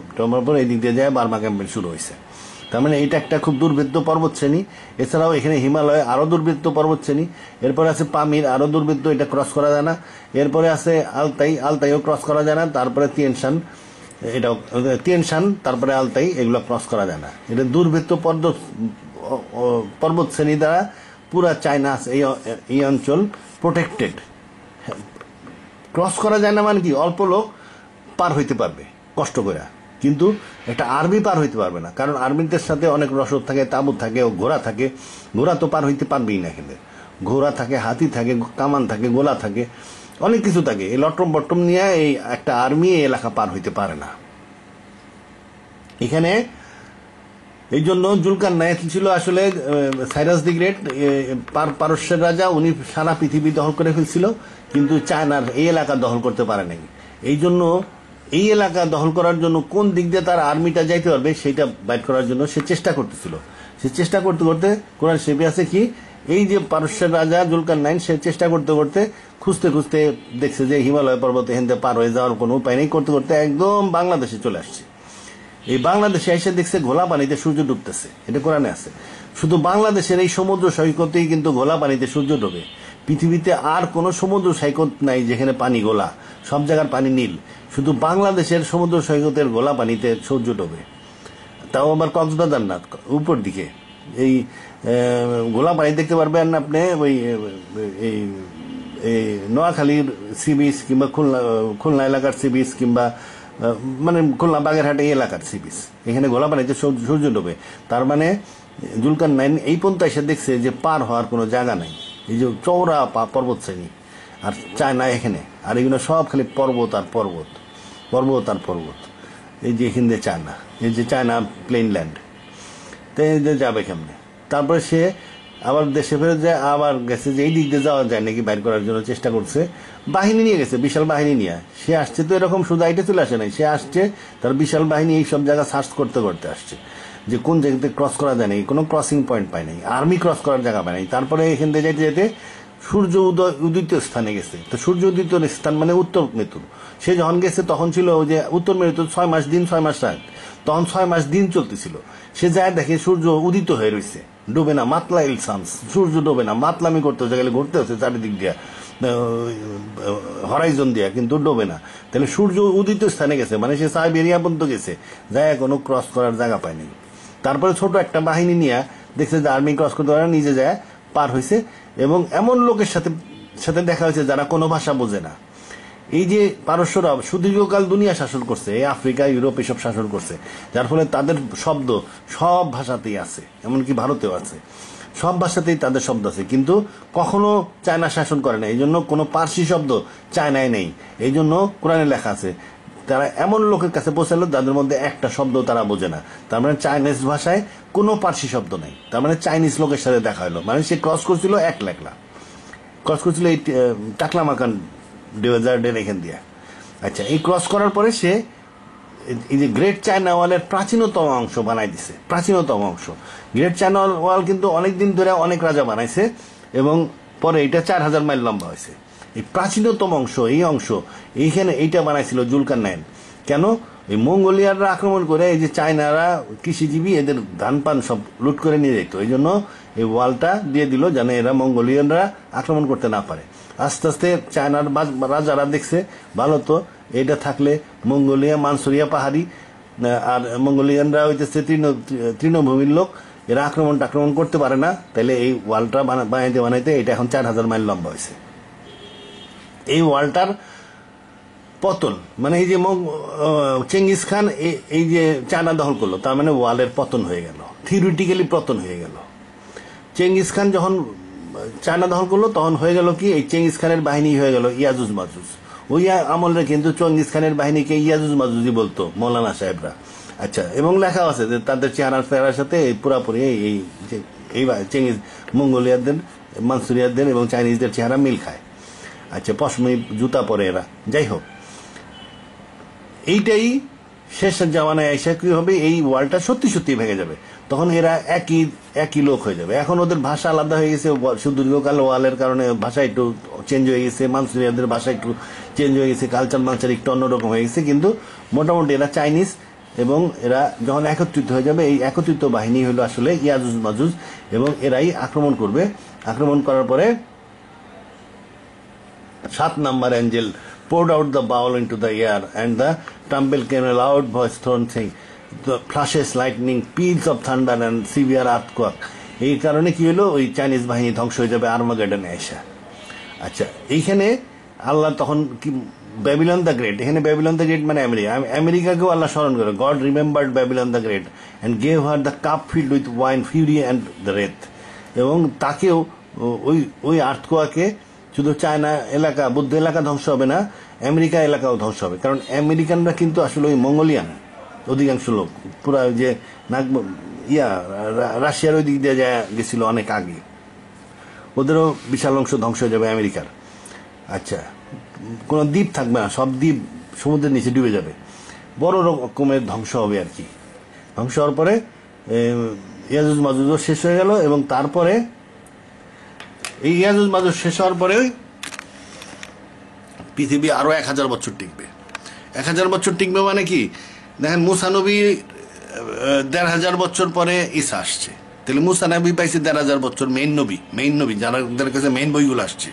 এই দিক দিয়ে যায় বার্মা ক্যাম্পেন শুরু হয়েছে। তার মানে এটা একটা খুব দুর্ভেদ্য পর্বত শ্রেণী। এছাড়াও এখানে হিমালয় আরো দুর্ভেদ্য পর্বত শ্রেণী। এরপরে আছে পামির, আরো দুর্ভেদ্য, এটা ক্রস করা যায় না। এরপরে আছে আলতাইও ক্রস করা যায় না। তারপরে তিয়ানশান, তারপরে আলতাই, এগুলো ক্রস করা যায় না। এটা দুর্ভেদ্য পর্বত শ্রেণী দ্বারা পুরা চায়না এই অঞ্চল প্রোটেক্টেড। ক্রস করা যায় না মানে কি, অল্প লোক পার হইতে পারবে কষ্ট করে, কিন্তু একটা আর্মি পার হইতে পারবে না, কারণ আর্মিদের সাথে অনেক রসদ থাকে, তাঁবু থাকে, ঘোড়া থাকে। ঘোড়া তো পার হইতে পারবেই না, এখানে ঘোড়া থাকে, হাতি থাকে, কামান থাকে, গোলা থাকে, অনেক কিছু থাকে। এই লট্টম বট্টম নিয়ে এই একটা আর্মি এই এলাকা পার হইতে পারে না। এখানে এই জন্য জুলকারনাইন ছিল আসলে সাইরাস দি গ্রেট, পারস্যের রাজা, উনি সারা পৃথিবী দখল করে ফেলছিল, কিন্তু চায়নার এই এলাকা দখল করতে পারে নাই। এই জন্য এই এলাকা দখল করার জন্য কোন দিক দিয়ে তার আর্মিটা যাইতে পারবে সেটা বাইট করার জন্য সে চেষ্টা করতেছিল। সে চেষ্টা করতে করতে কোরআন শরীফে আছে কি, এই যে পারস্যের রাজা জুলকারনাইন সে চেষ্টা করতে করতে খুঁজতে খুঁজতে দেখছে যে হিমালয় পর্বত হেনতে পার হয়ে যাওয়ার কোনো উপায় নেই, করতে করতে একদম বাংলাদেশে চলে আসছে। এই বাংলাদেশে এসে দেখছে ঘোলা পানিতে সূর্য ডুবতেছে, এটা কোরআনে আছে। শুধু বাংলাদেশের এই সমুদ্র সৈকতেই কিন্তু ঘোলা পানিতে সূর্য ডোবে। পৃথিবীতে আর কোনো সমুদ্র সৈকত নাই যেখানে পানি গোলা, সব জায়গার পানি নীল। শুধু বাংলাদেশের সমুদ্র সৈকতের ঘোলা পানিতে সূর্য ডোবে, তাও আবার কক্সবাজার না, উপর দিকে। এই ঘোলা পানি দেখতে পারবেন আপনি ওই এই নোয়াখালীর সি বিচ কিংবা খুলনা এলাকার সি বিচ কিংবা মানে খুলনা বাগেরহাট এই এলাকার সি বিচ, এখানে ঘোলা পানিতে সূর্য ডোবে। তার মানে জুলকারনাইন এই পর্যন্ত এসে দেখছে যে পার হওয়ার কোনো জায়গা নাই, এই যে চওড়া পর্বত শ্রেণী, আর চায়না এখানে, আর এগুলো সব খালি পর্বত আর পর্বত, পর্বত আর পর্বত। এই যে এখান দিয়ে চায়না, এই যে চায়না প্লেন ল্যান্ড, তো এই যে যাবে কেমনে। তারপরে সে আবার দেশে ফেরত যায়, আবার গেছে যে এই দিক দিয়ে যাওয়া যায় নাকি বাইর করার জন্য চেষ্টা করছে, বাহিনী নিয়ে গেছে, বিশাল বাহিনী নিয়ে। সে আসছে তো এরকম শুধু আইটে চলে আসে নাই, সে আসছে তার বিশাল বাহিনী এই সব জায়গা সার্চ করতে করতে আসছে যে কোন জায়গাতে ক্রস করা যায় নাই, কোনো ক্রসিং পয়েন্ট পায় নাই, আর্মি ক্রস করার জায়গা পায় নাই। তারপরে এখান থেকে যেতে যেতে সূর্য উদিত স্থানে গেছে। তো সূর্য উদিত স্থান মানে উত্তর মেরুর। সে যখন গেছে তখন ছিল ওই যে উত্তর মেরুর 6 মাস দিন 6 মাস রাত, তখন 6 মাস দিন চলতেছিল। সে যায় দেখে সূর্য উদিত হয়ে রয়েছে, ডোবে না, মাতলা ইলসান্স, সূর্য ডোবে না, মাতলামি করতে হচ্ছে, গেলে ঘুরতে হচ্ছে চারিদিক দিয়া হরাইজন দিয়া, কিন্তু ডোবে না। তাহলে সূর্য উদিত স্থানে গেছে মানে সে সাইবেরিয়া পর্যন্ত গেছে, যায় কোনো ক্রস করার জায়গা পায়নি। তারপরে ছোট একটা বাহিনী নিয়ে দেখছে যে আর্মি ক্রস করতে পারে, নিজে যায় পার হয়েছে। এবং এমন লোকের সাথে সাথে দেখা হয়েছে যারা কোনো ভাষা বোঝে না। এই যে পারস্যরা সুদীর্ঘকাল দুনিয়া শাসন করছে, এই আফ্রিকা ইউরোপ এসব শাসন করছে, যার ফলে তাদের শব্দ সব ভাষাতেই আছে, এমনকি ভারতেও আছে, সব ভাষাতেই তাদের শব্দ আছে। কিন্তু কখনো চায়না শাসন করে না, এই জন্য কোনো পার্সি শব্দ চায়নায় নেই। এই জন্য কোরআনে লেখা আছে তারা এমন লোকের কাছে পৌঁছালো যাদের মধ্যে একটা শব্দ তারা বোঝে না। তার মানে চাইনিজ ভাষায় কোনো পার্সি শব্দ নেই। তার মানে চাইনিজ লোকের সাথে দেখা হলো, মানে সে ক্রস করছিল 1 লেখলা, ক্রস করছিল এই টাকলামাকান ডেজার্টের এখান দিয়ে। আচ্ছা, এই ক্রস করার পরে সে এই যে গ্রেট চায়না ওয়ালের প্রাচীনতম অংশ বানাই দিছে, প্রাচীনতম অংশ। গ্রেট চায়না ওয়াল কিন্তু অনেকদিন ধরে অনেক রাজা বানাইছে এবং পরে এটা 4000 মাইল লম্বা হয়েছে। এই প্রাচীনতম অংশ, এই অংশ এইখানে এইটা বানাইছিল জুলকারনাইন। কেন? এই মঙ্গোলিয়ানরা আক্রমণ করে এই যে চায়নারা কৃষিজীবী, এদের ধান পান সব লুট করে নিয়ে যেত, এই জন্য এই ওয়ালটা দিয়ে দিল যেন এরা মঙ্গোলিয়ানরা আক্রমণ করতে না পারে। আস্তে আস্তে চায়নার রাজারা দেখছে ভালো তো এটা থাকলে মঙ্গোলিয়া মানসুরিয়া পাহাড়ি, আর মঙ্গোলিয়ানরা হইতেছে তৃণভূমির লোক, এরা আক্রমণ করতে পারে না, তাহলে এই ওয়ালটা বানাইতে এটা এখন 4000 মাইল লম্বা হয়েছে। এই ওয়ালটার পতন মানে এই যে চেঙ্গিস খান এই যে চায়না দখল করলো, তার মানে ওয়ালের পতন হয়ে গেল, থিওরিটিক্যালি পতন হয়ে গেল। চেঙ্গিস খান যখন চায়না দখল করলো তখন হয়ে গেল কি, এই চেঙ্গিস খানের বাহিনী হয়ে গেল ইয়াজুজ মাজুজ। ওই আমলে কিন্তু চেঙ্গিস খানের বাহিনীকে ইয়াজুজ মাজুজি বলতো মৌলানা সাহেবরা। আচ্ছা, এবং লেখা আছে যে তাদের চেহারার ফেরার সাথে পুরাপুরি এই চেঙ্গিস মঙ্গোলিয়ানদের, মানসুরিয়ানদের এবং চাইনিজদের চেহারা মিল খায়। আচ্ছা, পশমি জুতা পরে এরা। যাই হোক, এইটাই শেষ জামানায় এসে কি হবে, এই ওয়ালটা সত্যি সত্যি ভেঙে যাবে। তখন এরা একই লোক হয়ে যাবে। এখন ওদের ভাষা আলাদা হয়ে গেছে, সুদীর্ঘকাল ওয়ালের কারণে ভাষা একটু চেঞ্জ হয়ে গেছে, মানসুরিয়ানদের ভাষা একটু চেঞ্জ হয়ে গেছে, কালচার একটু অন্যরকম হয়ে গেছে, কিন্তু মোটামুটি এরা চাইনিজ। এবং এরা যখন একত্রিত হয়ে যাবে, এই একত্রিত বাহিনী হলো আসলে ইয়াজুজ মাজুজ, এবং এরাই আক্রমণ করবে। আক্রমণ করার পরে 7 number angel poured out the bowl into the air, and the tumble came a loud voice thrown saying, the flashes, lightning, peals of thunder and severe earthquake. এই কারণে কি হলো, ওই চাইনিজ বাহিনী ধ্বংস হয়ে যাবে আর্মাগেডনে এসে। আচ্ছা, এইখানে আল্লাহ তখন কি ব্যাবিলন দ্য গ্রেট, এখানে ব্যাবিলন দ্য গ্রেট মানে আমেরিকাকেও আল্লাহ স্মরণ করে, God remembered Babylon the great and gave her the cup filled with wine, fury and the wrath. এবং তাকেও ওই আর্থকোয়াকে শুধু চায়না এলাকা, বৌদ্ধ এলাকা ধ্বংস হবে না, আমেরিকা এলাকাও ধ্বংস হবে। কারণ আমেরিকানরা কিন্তু আসলে ওই মঙ্গোলিয়ান অধিকাংশ লোক, পুরা যে রাশিয়ার ওই দিক দিয়ে গেছিল অনেক আগে, ওদেরও বিশাল অংশ ধ্বংস হয়ে যাবে আমেরিকার। আচ্ছা, কোনো দ্বীপ থাকবে না, সব দ্বীপ সমুদ্রের নিচে ডুবে যাবে, বড় রকমের ধ্বংস হবে আর কি। ধ্বংস হওয়ার পরে ইয়াজুজ মাজুজও শেষ হয়ে গেল, এবং তারপরে এই ইয়াজুজ মাজুজ শেষ হওয়ার পরে পৃথিবী আরো 1000 বছর টিকবে। 1000 বছর টিকবে মানে কি, দেখেন মুসা নবী 1500 বছর পরে ঈসা আসছে, তাহলে মুসা নবী পাইছে 1500 বছর, মেইন নবী যাদের কাছে মেইন বইগুলো আসছে।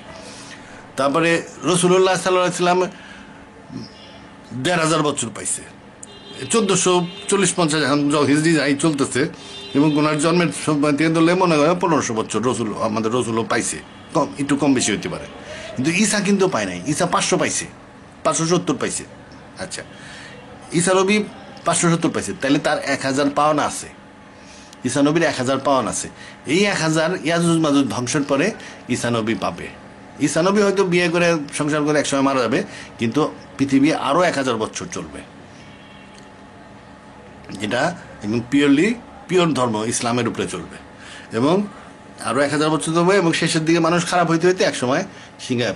তারপরে রসুল্লাহ সাল্লাল্লাহু আলাইহি সাল্লাম 1500 বছর পাইছে, 1440-50 এখন হিজরি যাই চলতেছে, এবং ওনার জন্মের সময় থেকে ধরলে মনে হয় 1500 বছর আমাদের রসুলও পাইছে, কম একটু কম বেশি হতে পারে। কিন্তু ঈসা কিন্তু পায় নাই, ঈসা 500 পাইছে, 570 পাইছে। আচ্ছা, ঈসা নবী 570 পাইছে, তাহলে তার 1000 পাওয়ান আছে, ঈসা নবীর 1000 পাওয়ান আছে। এই 1000 ইয়াজুজ মাজুজ ধ্বংসের পরে ঈসা নবী পাবে। ঈসা নবী হয়তো বিয়ে করে সংসার করে একসময় মারা যাবে, কিন্তু পৃথিবী আরো 1000 বছর চলবে। এটা একদম পিওর ধর্ম ইসলামের উপরে চলবে, এবং আরো 1000 বছর চলবে, এবং শেষের দিকে মানুষ খারাপ হইতে হইতে একসময় সিংহায়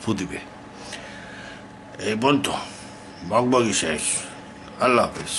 ফু দিবে। এই বলতো বকবকি শেষ। আল্লাহ হাফিজ।